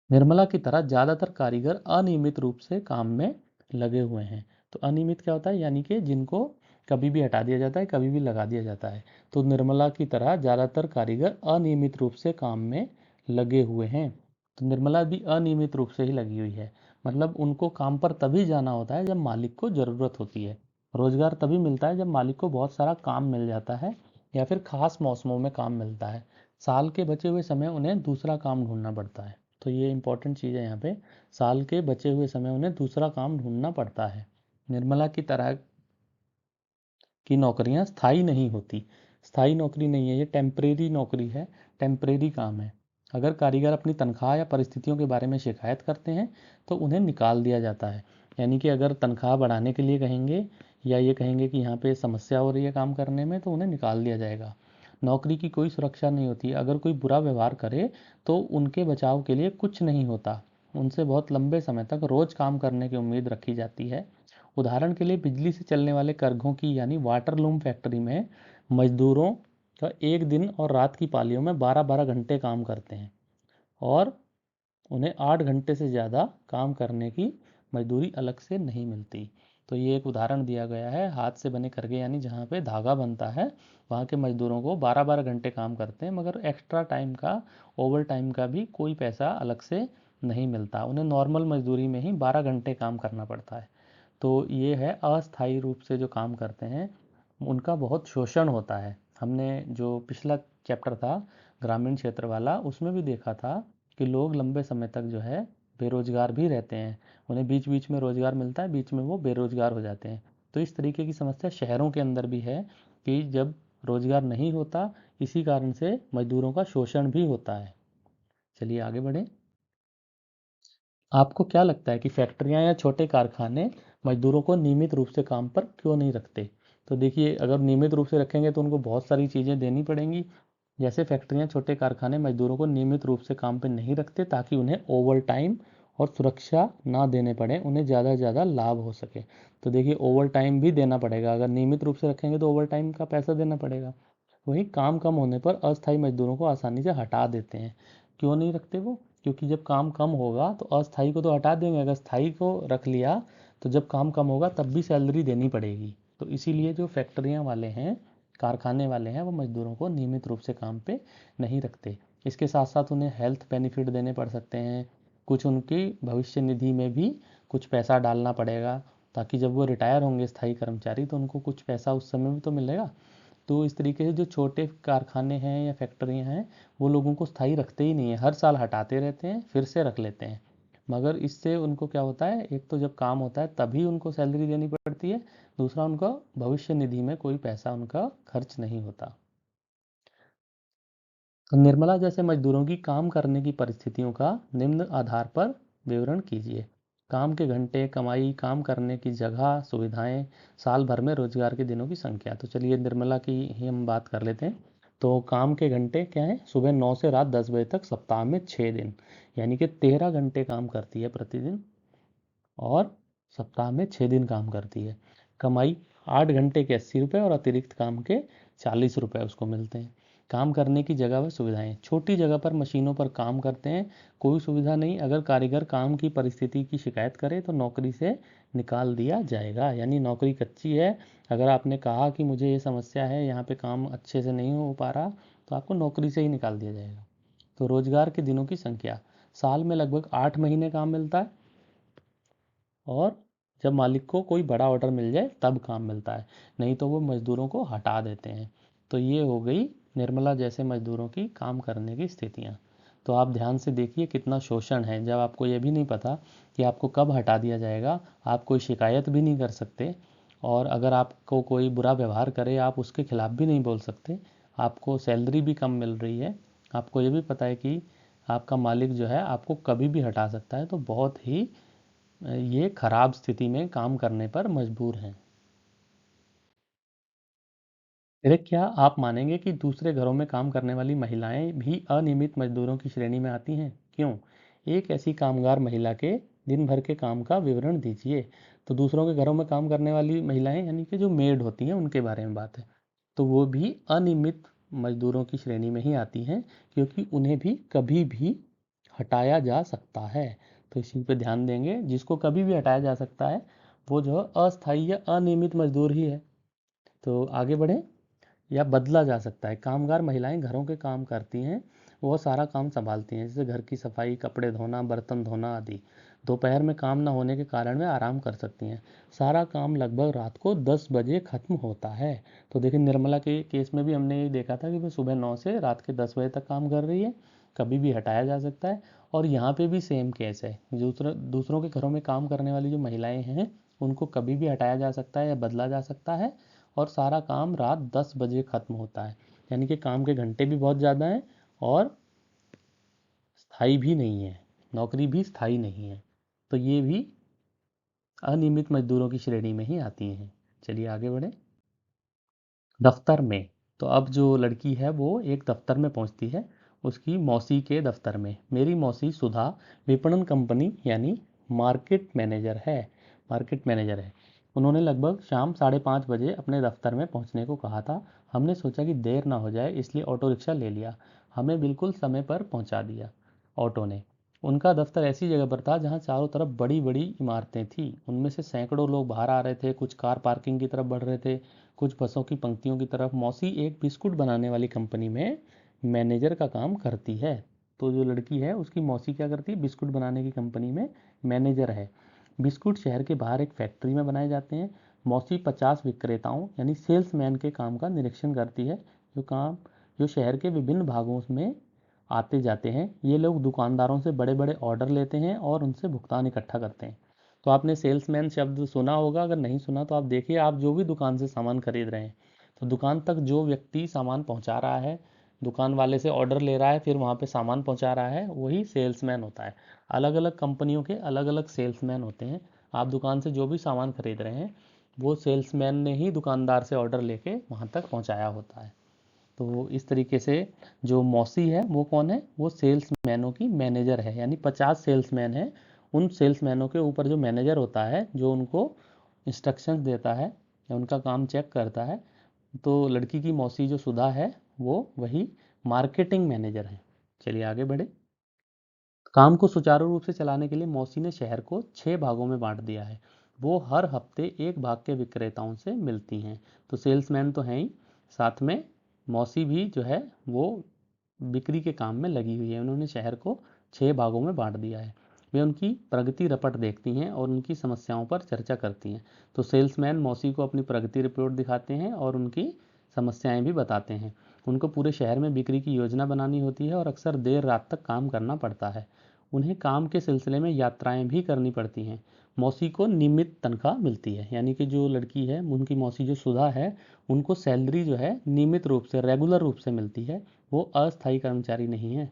निर्मला की तरह ज़्यादातर कारीगर अनियमित रूप से काम में लगे हुए हैं। तो अनियमित क्या होता है? यानी कि जिनको कभी भी हटा दिया जाता है, कभी भी लगा दिया जाता है। तो निर्मला की तरह ज़्यादातर कारीगर अनियमित रूप से काम में लगे हुए हैं। तो निर्मला भी अनियमित रूप से ही लगी हुई है। मतलब उनको काम पर तभी जाना होता है जब मालिक को ज़रूरत होती है। रोज़गार तभी मिलता है जब मालिक को बहुत सारा काम मिल जाता है या फिर ख़ास मौसमों में काम मिलता है। साल के बचे हुए समय उन्हें दूसरा काम ढूंढना पड़ता है। तो ये इंपॉर्टेंट चीज़ है यहाँ पे। साल के बचे हुए समय उन्हें दूसरा काम ढूंढना पड़ता है। निर्मला की तरह की नौकरियाँ स्थायी नहीं होती। स्थायी नौकरी नहीं है, ये टेम्परेरी नौकरी है, टेम्परेरी काम है। अगर कारीगर अपनी तनख्वाह या परिस्थितियों के बारे में शिकायत करते हैं तो उन्हें निकाल दिया जाता है। यानी कि अगर तनख्वाह बढ़ाने के लिए कहेंगे या ये कहेंगे कि यहाँ पे समस्या हो रही है काम करने में तो उन्हें निकाल दिया जाएगा। नौकरी की कोई सुरक्षा नहीं होती। अगर कोई बुरा व्यवहार करे तो उनके बचाव के लिए कुछ नहीं होता। उनसे बहुत लंबे समय तक रोज काम करने की उम्मीद रखी जाती है। उदाहरण के लिए बिजली से चलने वाले करघों की यानी वाटरलूम फैक्ट्री में मजदूरों का एक दिन और रात की पालियों में 12-12 घंटे काम करते हैं और उन्हें 8 घंटे से ज़्यादा काम करने की मजदूरी अलग से नहीं मिलती। तो ये एक उदाहरण दिया गया है हाथ से बने करघे, यानी जहाँ पे धागा बनता है वहाँ के मजदूरों को 12-12 घंटे काम करते हैं, मगर एक्स्ट्रा टाइम का, ओवर टाइम का भी कोई पैसा अलग से नहीं मिलता। उन्हें नॉर्मल मजदूरी में ही 12 घंटे काम करना पड़ता है। तो ये है अस्थायी रूप से जो काम करते हैं उनका बहुत शोषण होता है। हमने जो पिछला चैप्टर था ग्रामीण क्षेत्र वाला, उसमें भी देखा था कि लोग लंबे समय तक जो है बेरोजगार भी रहते हैं। उन्हें बीच बीच में रोजगार मिलता है, बीच में वो बेरोजगार हो जाते हैं। तो इस तरीके की समस्या शहरों के अंदर भी है कि जब रोजगार नहीं होता, इसी कारण से मजदूरों का शोषण भी होता है। चलिए आगे बढ़ें। आपको क्या लगता है कि फैक्ट्रियां या छोटे कारखाने मजदूरों को नियमित रूप से काम पर क्यों नहीं रखते? तो देखिए, अगर नियमित रूप से रखेंगे तो उनको बहुत सारी चीज़ें देनी पड़ेंगी। जैसे फैक्ट्रियां, छोटे कारखाने मजदूरों को नियमित रूप से काम पर नहीं रखते ताकि उन्हें ओवर टाइम और सुरक्षा ना देने पड़े, उन्हें ज़्यादा से ज़्यादा लाभ हो सके। तो देखिए, ओवर टाइम भी देना पड़ेगा। अगर नियमित रूप से रखेंगे तो ओवर टाइम का पैसा देना पड़ेगा। वहीं काम कम होने पर अस्थायी मजदूरों को आसानी से हटा देते हैं। क्यों नहीं रखते वो? क्योंकि जब काम कम होगा तो अस्थायी को तो हटा देंगे, अगर स्थायी को रख लिया तो जब काम कम होगा तब भी सैलरी देनी पड़ेगी। तो इसीलिए जो फैक्ट्रियां वाले हैं, कारखाने वाले हैं, वो मजदूरों को नियमित रूप से काम पे नहीं रखते। इसके साथ साथ उन्हें हेल्थ बेनिफिट देने पड़ सकते हैं, कुछ उनकी भविष्य निधि में भी कुछ पैसा डालना पड़ेगा, ताकि जब वो रिटायर होंगे स्थायी कर्मचारी तो उनको कुछ पैसा उस समय भी तो मिलेगा। तो इस तरीके से जो छोटे कारखाने हैं या फैक्ट्रियाँ हैं, वो लोगों को स्थायी रखते ही नहीं है, हर साल हटाते रहते हैं, फिर से रख लेते हैं। मगर इससे उनको क्या होता है, एक तो जब काम होता है तभी उनको सैलरी देनी पड़ती है, दूसरा उनका भविष्य निधि में कोई पैसा उनका खर्च नहीं होता। तो निर्मला जैसे मजदूरों की काम करने की परिस्थितियों का निम्न आधार पर विवरण कीजिए। काम के घंटे, कमाई, काम करने की जगह, सुविधाएं, साल भर में रोजगार के दिनों की संख्या। तो चलिए निर्मला की ही हम बात कर लेते हैं। तो काम के घंटे क्या है? सुबह 9 से रात 10 बजे तक, सप्ताह में 6 दिन, यानी कि 13 घंटे काम करती है प्रतिदिन, और सप्ताह में 6 दिन काम करती है। कमाई 8 घंटे के 80 रुपये और अतिरिक्त काम के 40 रुपये उसको मिलते हैं। काम करने की जगह व सुविधाएं, छोटी जगह पर मशीनों पर काम करते हैं, कोई सुविधा नहीं। अगर कारीगर काम की परिस्थिति की शिकायत करे तो नौकरी से निकाल दिया जाएगा, यानी नौकरी कच्ची है। अगर आपने कहा कि मुझे ये समस्या है, यहाँ पे काम अच्छे से नहीं हो पा रहा, तो आपको नौकरी से ही निकाल दिया जाएगा। तो रोजगार के दिनों की संख्या, साल में लगभग 8 महीने काम मिलता है, और जब मालिक को कोई बड़ा ऑर्डर मिल जाए तब काम मिलता है, नहीं तो वो मज़दूरों को हटा देते हैं। तो ये हो गई निर्मला जैसे मज़दूरों की काम करने की स्थितियाँ। तो आप ध्यान से देखिए कितना शोषण है, जब आपको ये भी नहीं पता कि आपको कब हटा दिया जाएगा, आप कोई शिकायत भी नहीं कर सकते, और अगर आपको कोई बुरा व्यवहार करे आप उसके खिलाफ भी नहीं बोल सकते, आपको सैलरी भी कम मिल रही है, आपको ये भी पता है कि आपका मालिक जो है आपको कभी भी हटा सकता है, तो बहुत ही ये खराब स्थिति में काम करने पर मजबूर हैं। अरे क्या आप मानेंगे कि दूसरे घरों में काम करने वाली महिलाएं भी अनियमित मजदूरों की श्रेणी में आती हैं? क्यों? एक ऐसी कामगार महिला के दिन भर के काम का विवरण दीजिए। तो दूसरों के घरों में काम करने वाली महिलाएं, यानी कि जो मेड होती हैं, उनके बारे में बात है। तो वो भी अनियमित मजदूरों की श्रेणी में ही आती हैं, क्योंकि उन्हें भी कभी भी हटाया जा सकता है। तो इसी पे ध्यान देंगे, जिसको कभी भी हटाया जा सकता है वो जो अस्थायी या अनियमित मजदूर ही है। तो आगे बढ़ें। या बदला जा सकता है, कामगार महिलाएं घरों के काम करती हैं, वो सारा काम संभालती हैं, जैसे घर की सफाई, कपड़े धोना, बर्तन धोना आदि। दोपहर में काम न होने के कारण वे आराम कर सकती हैं। सारा काम लगभग रात को 10 बजे खत्म होता है। तो देखिए निर्मला के केस में भी हमने ये देखा था कि वो सुबह 9 से रात के 10 बजे तक काम कर रही है, कभी भी हटाया जा सकता है। और यहाँ पे भी सेम केस है, दूसरों के घरों में काम करने वाली जो महिलाएं हैं उनको कभी भी हटाया जा सकता है या बदला जा सकता है, और सारा काम रात 10 बजे ख़त्म होता है, यानी कि काम के घंटे भी बहुत ज़्यादा हैं और स्थायी भी नहीं है, नौकरी भी स्थायी नहीं है। तो ये भी अनियमित मजदूरों की श्रेणी में ही आती हैं। चलिए आगे बढ़ें। दफ्तर में, तो अब जो लड़की है वो एक दफ्तर में पहुंचती है, उसकी मौसी के दफ्तर में। मेरी मौसी सुधा विपणन कंपनी यानी मार्केट मैनेजर है मार्केट मैनेजर है। उन्होंने लगभग शाम 5:30 बजे अपने दफ्तर में पहुंचने को कहा था। हमने सोचा कि देर ना हो जाए, इसलिए ऑटो रिक्शा ले लिया। हमें बिल्कुल समय पर पहुंचा दिया ऑटो ने। उनका दफ्तर ऐसी जगह पर था जहां चारों तरफ बड़ी बड़ी इमारतें थीं। उनमें से सैकड़ों लोग बाहर आ रहे थे, कुछ कार पार्किंग की तरफ बढ़ रहे थे, कुछ बसों की पंक्तियों की तरफ। मौसी एक बिस्कुट बनाने वाली कंपनी में मैनेजर का काम करती है। तो जो लड़की है उसकी मौसी क्या करती है, बिस्कुट बनाने की कंपनी में मैनेजर है। बिस्कुट शहर के बाहर एक फैक्ट्री में बनाए जाते हैं। मौसी 50 विक्रेताओं यानी सेल्समैन के काम का निरीक्षण करती है, जो शहर के विभिन्न भागों में आते जाते हैं। ये लोग दुकानदारों से बड़े बड़े ऑर्डर लेते हैं और उनसे भुगतान इकट्ठा करते हैं। तो आपने सेल्समैन शब्द सुना होगा, अगर नहीं सुना तो आप देखिए, आप जो भी दुकान से सामान खरीद रहे हैं, तो दुकान तक जो व्यक्ति सामान पहुंचा रहा है, दुकान वाले से ऑर्डर ले रहा है, फिर वहां पे सामान पहुंचा रहा है, वही सेल्समैन होता है। अलग अलग कंपनियों के अलग अलग सेल्समैन होते हैं। आप दुकान से जो भी सामान खरीद रहे हैं, वो सेल्समैन ने ही दुकानदार से ऑर्डर लेके वहां तक पहुंचाया होता है। तो इस तरीके से जो मौसी है वो कौन है, वो सेल्समैनों की मैनेजर है। यानी 50 सेल्समैन है, उन सेल्समैनों के ऊपर जो मैनेजर होता है, जो उनको इंस्ट्रक्शंस देता है या उनका काम चेक करता है। तो लड़की की मौसी जो सुधा है, वो वही मार्केटिंग मैनेजर है। चलिए आगे बढ़े। काम को सुचारू रूप से चलाने के लिए मौसी ने शहर को 6 भागों में बांट दिया है। वो हर हफ्ते एक भाग के विक्रेताओं से मिलती हैं। तो सेल्समैन तो हैं ही, साथ में मौसी भी जो है वो बिक्री के काम में लगी हुई है। उन्होंने शहर को 6 भागों में बांट दिया है। वे उनकी प्रगति रिपोर्ट देखती हैं और उनकी समस्याओं पर चर्चा करती हैं। तो सेल्समैन मौसी को अपनी प्रगति रिपोर्ट दिखाते हैं और उनकी समस्याएं भी बताते हैं। उनको पूरे शहर में बिक्री की योजना बनानी होती है और अक्सर देर रात तक काम करना पड़ता है। उन्हें काम के सिलसिले में यात्राएं भी करनी पड़ती हैं। मौसी को नियमित तनख्वाह मिलती है, यानी कि जो लड़की है, उनकी मौसी जो सुधा है, उनको सैलरी जो है नियमित रूप से, रेगुलर रूप से मिलती है। वो अस्थायी कर्मचारी नहीं है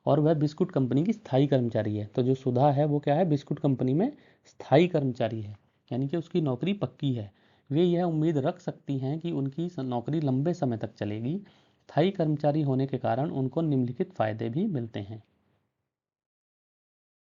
और वह बिस्कुट कंपनी की स्थायी कर्मचारी है। तो जो सुधा है वो क्या है, बिस्कुट कंपनी में स्थायी कर्मचारी है, यानी कि उसकी नौकरी पक्की है। वे यह उम्मीद रख सकती हैं कि उनकी नौकरी लंबे समय तक चलेगी। स्थायी कर्मचारी होने के कारण उनको निम्नलिखित फायदे भी मिलते हैं।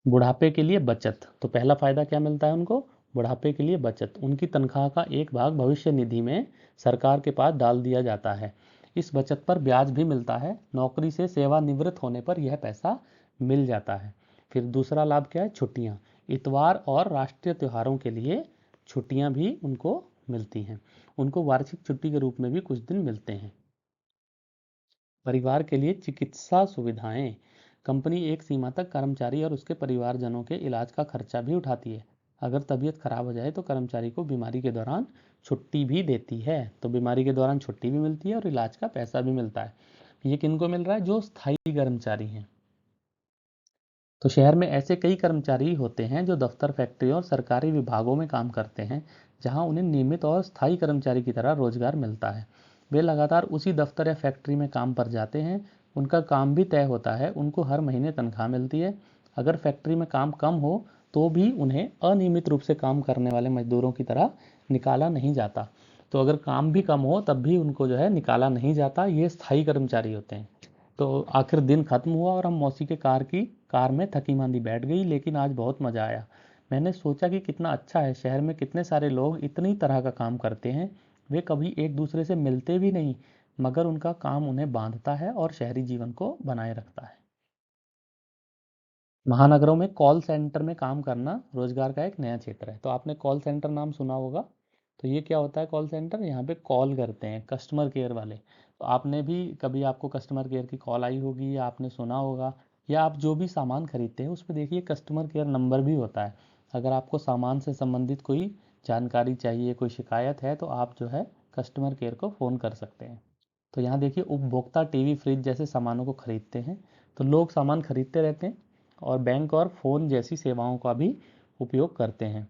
बुढ़ापे के लिए बचत। तो पहला फायदा क्या मिलता है उनको, बुढ़ापे के लिए बचत। उनकी तनख्वाह का एक भाग भविष्य निधि में सरकार के पास डाल दिया जाता है। इस बचत पर ब्याज भी मिलता है। नौकरी से सेवानिवृत्त होने पर यह पैसा मिल जाता है। फिर दूसरा लाभ क्या है, छुट्टियां। इतवार और राष्ट्रीय त्योहारों के लिए छुट्टियां भी उनको मिलती हैं। उनको वार्षिक छुट्टी के रूप में भी कुछ दिन मिलते हैं। परिवार के लिए चिकित्सा सुविधाएं। कंपनी एक सीमा तक कर्मचारी और उसके परिवारजनों के इलाज का खर्चा भी उठाती है। अगर तबीयत खराब हो जाए तो कर्मचारी को बीमारी के दौरान छुट्टी भी देती है। तो बीमारी के दौरान छुट्टी भी मिलती है और इलाज का पैसा भी मिलता है। ये किनको मिल रहा है, जो स्थायी कर्मचारी हैं। तो शहर में ऐसे कई कर्मचारी होते हैं जो दफ्तर, फैक्ट्री और सरकारी विभागों में काम करते हैं, जहां उन्हें नियमित और स्थायी कर्मचारी की तरह रोजगार मिलता है। वे लगातार उसी दफ्तर या फैक्ट्री में काम पर जाते हैं। उनका काम भी तय होता है, उनको हर महीने तनख्वाह मिलती है। अगर फैक्ट्री में काम कम हो तो भी उन्हें अनियमित रूप से काम करने वाले मजदूरों की तरह निकाला नहीं जाता। तो अगर काम भी कम हो तब भी उनको जो है निकाला नहीं जाता। ये स्थायी कर्मचारी होते हैं। तो आखिर दिन खत्म हुआ और हम मौसी के कार में थकी मांदी बैठ गई, लेकिन आज बहुत मज़ा आया। मैंने सोचा कि कितना अच्छा है, शहर में कितने सारे लोग इतनी तरह का काम करते हैं। वे कभी एक दूसरे से मिलते भी नहीं, मगर उनका काम उन्हें बांधता है और शहरी जीवन को बनाए रखता है। महानगरों में कॉल सेंटर में काम करना रोजगार का एक नया क्षेत्र है। तो आपने कॉल सेंटर नाम सुना होगा। तो ये क्या होता है, कॉल सेंटर, यहाँ पे कॉल करते हैं कस्टमर केयर वाले। तो आपने भी कभी, आपको कस्टमर केयर की कॉल आई होगी या आपने सुना होगा, या आप जो भी सामान खरीदते हैं उस पर देखिए कस्टमर केयर नंबर भी होता है। अगर आपको सामान से संबंधित कोई जानकारी चाहिए, कोई शिकायत है, तो आप जो है कस्टमर केयर को फ़ोन कर सकते हैं। तो यहाँ देखिए, उपभोक्ता टीवी, फ्रिज जैसे सामानों को खरीदते हैं। तो लोग सामान खरीदते रहते हैं और बैंक और फ़ोन जैसी सेवाओं का भी उपयोग करते हैं।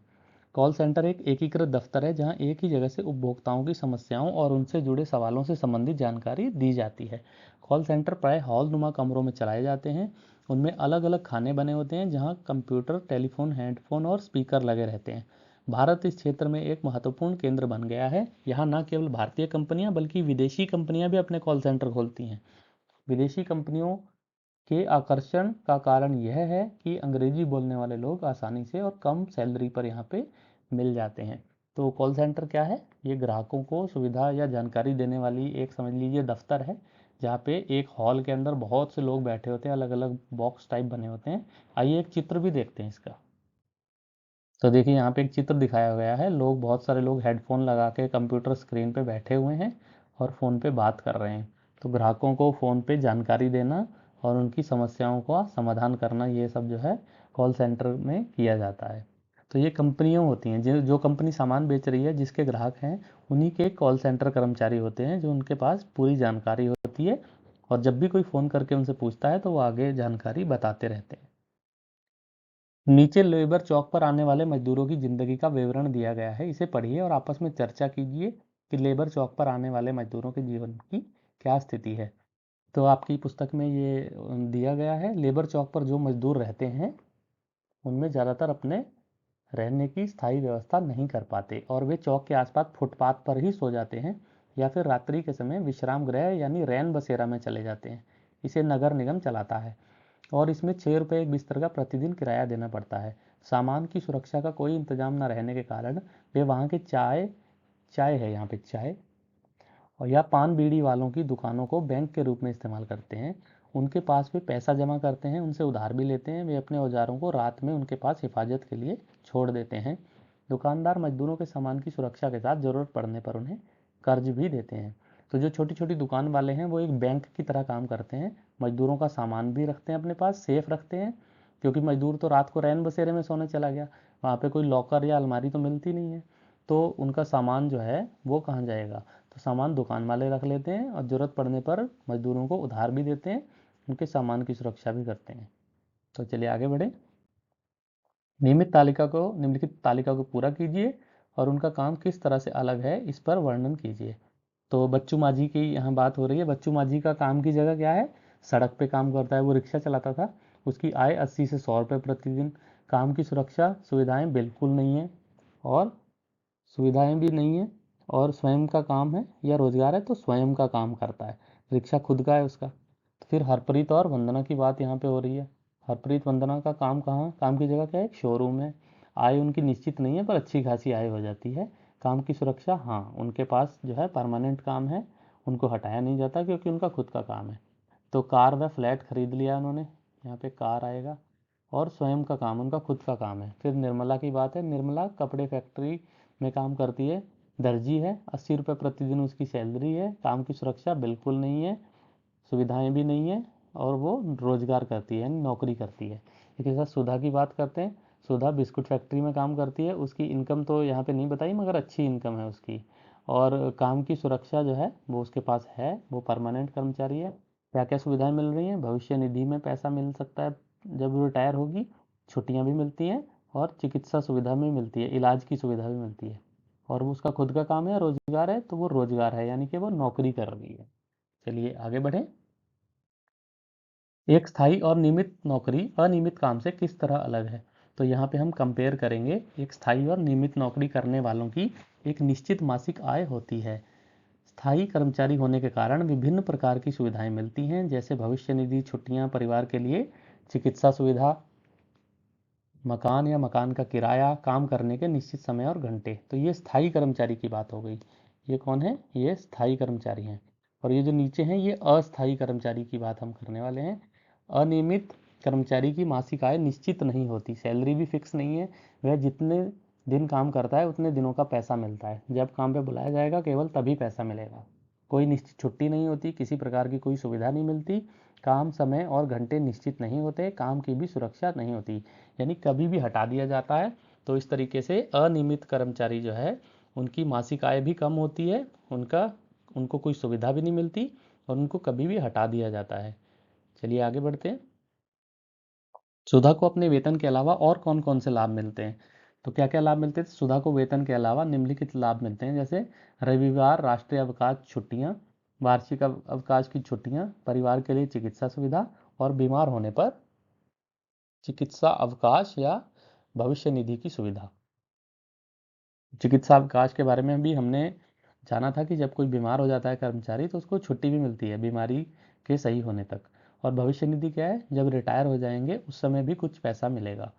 कॉल सेंटर एक एकीकृत दफ्तर है जहां एक ही जगह से उपभोक्ताओं की समस्याओं और उनसे जुड़े सवालों से संबंधित जानकारी दी जाती है। कॉल सेंटर प्राय हॉल नुमा कमरों में चलाए जाते हैं। उनमें अलग अलग खाने बने होते हैं जहां कंप्यूटर, टेलीफोन, हेडफोन और स्पीकर लगे रहते हैं। भारत इस क्षेत्र में एक महत्वपूर्ण केंद्र बन गया है। यहाँ न केवल भारतीय कंपनियां बल्कि विदेशी कंपनियां भी अपने कॉल सेंटर खोलती हैं। विदेशी कंपनियों के आकर्षण का कारण यह है कि अंग्रेजी बोलने वाले लोग आसानी से और कम सैलरी पर यहाँ पे मिल जाते हैं। तो कॉल सेंटर क्या है, ये ग्राहकों को सुविधा या जानकारी देने वाली एक, समझ लीजिए, दफ्तर है, जहाँ पे एक हॉल के अंदर बहुत से लोग बैठे होते हैं, अलग अलग बॉक्स टाइप बने होते हैं। आइए एक चित्र भी देखते हैं इसका। तो देखिए यहाँ पे एक चित्र दिखाया गया है, बहुत सारे लोग हेडफोन लगा के कंप्यूटर स्क्रीन पे बैठे हुए हैं और फ़ोन पे बात कर रहे हैं। तो ग्राहकों को फ़ोन पे जानकारी देना और उनकी समस्याओं का समाधान करना, ये सब जो है कॉल सेंटर में किया जाता है। तो ये कंपनियाँ होती हैं, जो कंपनी सामान बेच रही है, जिसके ग्राहक हैं, उन्हीं के कॉल सेंटर कर्मचारी होते हैं, जो उनके पास पूरी जानकारी होती है और जब भी कोई फ़ोन करके उनसे पूछता है तो वो आगे जानकारी बताते रहते हैं। नीचे लेबर चौक पर आने वाले मजदूरों की जिंदगी का विवरण दिया गया है, इसे पढ़िए और आपस में चर्चा कीजिए कि लेबर चौक पर आने वाले मजदूरों के जीवन की क्या स्थिति है। तो आपकी पुस्तक में ये दिया गया है, लेबर चौक पर जो मजदूर रहते हैं उनमें ज़्यादातर अपने रहने की स्थायी व्यवस्था नहीं कर पाते और वे चौक के आसपास फुटपाथ पर ही सो जाते हैं या फिर रात्रि के समय विश्राम गृह यानी रैन बसेरा में चले जाते हैं। इसे नगर निगम चलाता है और इसमें 6 रुपये एक बिस्तर का प्रतिदिन किराया देना पड़ता है। सामान की सुरक्षा का कोई इंतजाम न रहने के कारण वे वहाँ के चाय चाय है यहाँ पे चाय और या पान बीड़ी वालों की दुकानों को बैंक के रूप में इस्तेमाल करते हैं। उनके पास वे पैसा जमा करते हैं, उनसे उधार भी लेते हैं। वे अपने औजारों को रात में उनके पास हिफाजत के लिए छोड़ देते हैं। दुकानदार मजदूरों के सामान की सुरक्षा के साथ ज़रूरत पड़ने पर उन्हें कर्ज भी देते हैं। तो जो छोटी छोटी दुकान वाले हैं वो एक बैंक की तरह काम करते हैं। मजदूरों का सामान भी रखते हैं, अपने पास सेफ रखते हैं, क्योंकि मजदूर तो रात को रैन बसेरे में सोने चला गया, वहाँ पे कोई लॉकर या अलमारी तो मिलती नहीं है। तो उनका सामान जो है वो कहाँ जाएगा? तो सामान दुकान वाले रख लेते हैं और ज़रूरत पड़ने पर मजदूरों को उधार भी देते हैं, उनके सामान की सुरक्षा भी करते हैं। तो चलिए आगे बढ़ें। निम्नलिखित तालिका को पूरा कीजिए और उनका काम किस तरह से अलग है इस पर वर्णन कीजिए। तो बच्चू माझी की यहाँ बात हो रही है। बच्चू माझी का काम की जगह क्या है? सड़क पे काम करता है, वो रिक्शा चलाता था। उसकी आय 80 से 100 रुपये प्रतिदिन। काम की सुरक्षा सुविधाएं बिल्कुल नहीं है और सुविधाएं भी नहीं है और स्वयं का काम है या रोजगार है तो स्वयं का काम करता है। रिक्शा खुद का है उसका। तो फिर हरप्रीत और वंदना की बात यहाँ पे हो रही है। हरप्रीत वंदना का काम कहाँ? काम की जगह क्या है? एक शोरूम है। आय उनकी निश्चित नहीं है पर अच्छी खासी आय हो जाती है। काम की सुरक्षा, हाँ, उनके पास जो है परमानेंट काम है, उनको हटाया नहीं जाता क्योंकि उनका खुद का काम है। तो कार व फ्लैट खरीद लिया उन्होंने, यहाँ पे कार आएगा। और स्वयं का काम, उनका खुद का काम है। फिर निर्मला की बात है। निर्मला कपड़े फैक्ट्री में काम करती है, दर्जी है, 80 रुपये प्रतिदिन उसकी सैलरी है। काम की सुरक्षा बिल्कुल नहीं है, सुविधाएं भी नहीं है और वो रोजगार करती है यानी नौकरी करती है। इसके साथ सुधा की बात करते हैं। सुधा बिस्कुट फैक्ट्री में काम करती है। उसकी इनकम तो यहाँ पे नहीं बताई मगर अच्छी इनकम है उसकी। और काम की सुरक्षा जो है वो उसके पास है, वो परमानेंट कर्मचारी है। क्या क्या सुविधाएं मिल रही हैं? भविष्य निधि में पैसा मिल सकता है जब वो रिटायर होगी। छुट्टियां भी मिलती हैं और चिकित्सा सुविधा भी मिलती है, इलाज की सुविधा भी मिलती है। और वो उसका खुद का काम है, रोजगार है, तो वो रोजगार है यानी कि वो नौकरी कर रही है। चलिए आगे बढ़ें। एक स्थायी और नियमित नौकरी अनियमित काम से किस तरह अलग है? तो यहाँ पे हम कंपेयर करेंगे। एक स्थायी और नियमित नौकरी करने वालों की एक निश्चित मासिक आय होती है। स्थायी कर्मचारी होने के कारण विभिन्न प्रकार की सुविधाएं मिलती हैं, जैसे भविष्य निधि, छुट्टियां, परिवार के लिए चिकित्सा सुविधा, मकान या मकान का किराया, काम करने के निश्चित समय और घंटे। तो ये स्थायी कर्मचारी की बात हो गई। ये कौन है? ये स्थायी कर्मचारी हैं। और ये जो नीचे हैं ये अस्थायी कर्मचारी की बात हम करने वाले हैं। अनियमित कर्मचारी की मासिक आय निश्चित नहीं होती, सैलरी भी फिक्स नहीं है। वह जितने दिन काम करता है उतने दिनों का पैसा मिलता है। जब काम पे बुलाया जाएगा केवल तभी पैसा मिलेगा। कोई निश्चित छुट्टी नहीं होती, किसी प्रकार की कोई सुविधा नहीं मिलती। काम, समय और घंटे निश्चित नहीं होते। काम की भी सुरक्षा नहीं होती, यानी कभी भी हटा दिया जाता है। तो इस तरीके से अनियमित कर्मचारी जो है उनकी मासिक आय भी कम होती है, उनको कोई सुविधा भी नहीं मिलती और उनको कभी भी हटा दिया जाता है। चलिए आगे बढ़ते हैं। सुधा को अपने वेतन के अलावा और कौन कौन से लाभ मिलते हैं? तो क्या क्या लाभ मिलते हैं? सुधा को वेतन के अलावा निम्नलिखित लाभ मिलते हैं, जैसे रविवार, राष्ट्रीय अवकाश, छुट्टियां, वार्षिक अवकाश की छुट्टियां, परिवार के लिए चिकित्सा सुविधा और बीमार होने पर चिकित्सा अवकाश या भविष्य निधि की सुविधा। चिकित्सा अवकाश के बारे में भी हमने जाना था कि जब कोई बीमार हो जाता है कर्मचारी तो उसको छुट्टी भी मिलती है बीमारी के सही होने तक। और भविष्य निधि क्या है? जब रिटायर हो जाएंगे उस समय भी कुछ पैसा मिलेगा।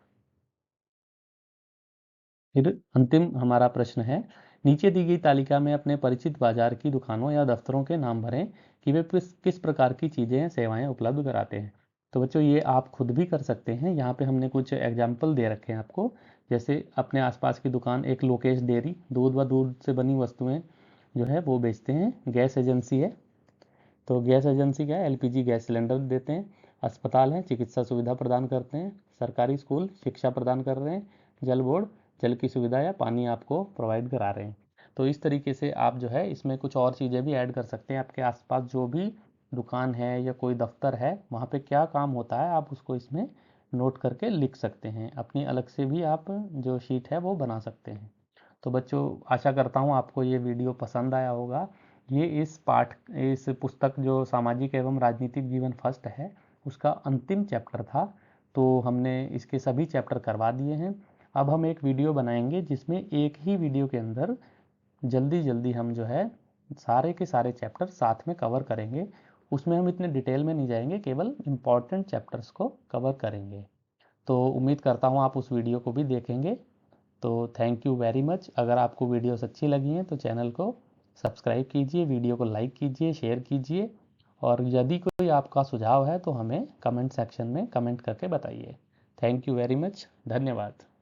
फिर अंतिम हमारा प्रश्न है, नीचे दी गई तालिका में अपने परिचित बाजार की दुकानों या दफ्तरों के नाम भरें। कि वे किस प्रकार की चीज़ें सेवाएं उपलब्ध कराते हैं। तो बच्चों ये आप खुद भी कर सकते हैं। यहाँ पे हमने कुछ एग्जाम्पल दे रखे हैं आपको। जैसे अपने आसपास की दुकान एक लोकेश डेयरी, दूध व दूध से बनी वस्तुएं जो है वो बेचते हैं। गैस एजेंसी है, तो गैस एजेंसी क्या है, एलपीजी गैस सिलेंडर देते हैं। अस्पताल है, चिकित्सा सुविधा प्रदान करते हैं। सरकारी स्कूल शिक्षा प्रदान कर रहे हैं। जल बोर्ड जल की सुविधा या पानी आपको प्रोवाइड करा रहे हैं। तो इस तरीके से आप जो है इसमें कुछ और चीज़ें भी ऐड कर सकते हैं। आपके आसपास जो भी दुकान है या कोई दफ्तर है वहाँ पे क्या काम होता है आप उसको इसमें नोट करके लिख सकते हैं। अपनी अलग से भी आप जो शीट है वो बना सकते हैं। तो बच्चों आशा करता हूँ आपको ये वीडियो पसंद आया होगा। ये इस पुस्तक जो सामाजिक एवं राजनीतिक जीवन फर्स्ट है उसका अंतिम चैप्टर था। तो हमने इसके सभी चैप्टर करवा दिए हैं। अब हम एक वीडियो बनाएंगे जिसमें एक ही वीडियो के अंदर जल्दी जल्दी हम जो है सारे के सारे चैप्टर साथ में कवर करेंगे। उसमें हम इतने डिटेल में नहीं जाएंगे, केवल इम्पॉर्टेंट चैप्टर्स को कवर करेंगे। तो उम्मीद करता हूँ आप उस वीडियो को भी देखेंगे। तो थैंक यू वेरी मच। अगर आपको वीडियोस अच्छी लगी हैं तो चैनल को सब्सक्राइब कीजिए, वीडियो को लाइक कीजिए, शेयर कीजिए। और यदि कोई आपका सुझाव है तो हमें कमेंट सेक्शन में कमेंट करके बताइए। Thank you very much. धन्यवाद।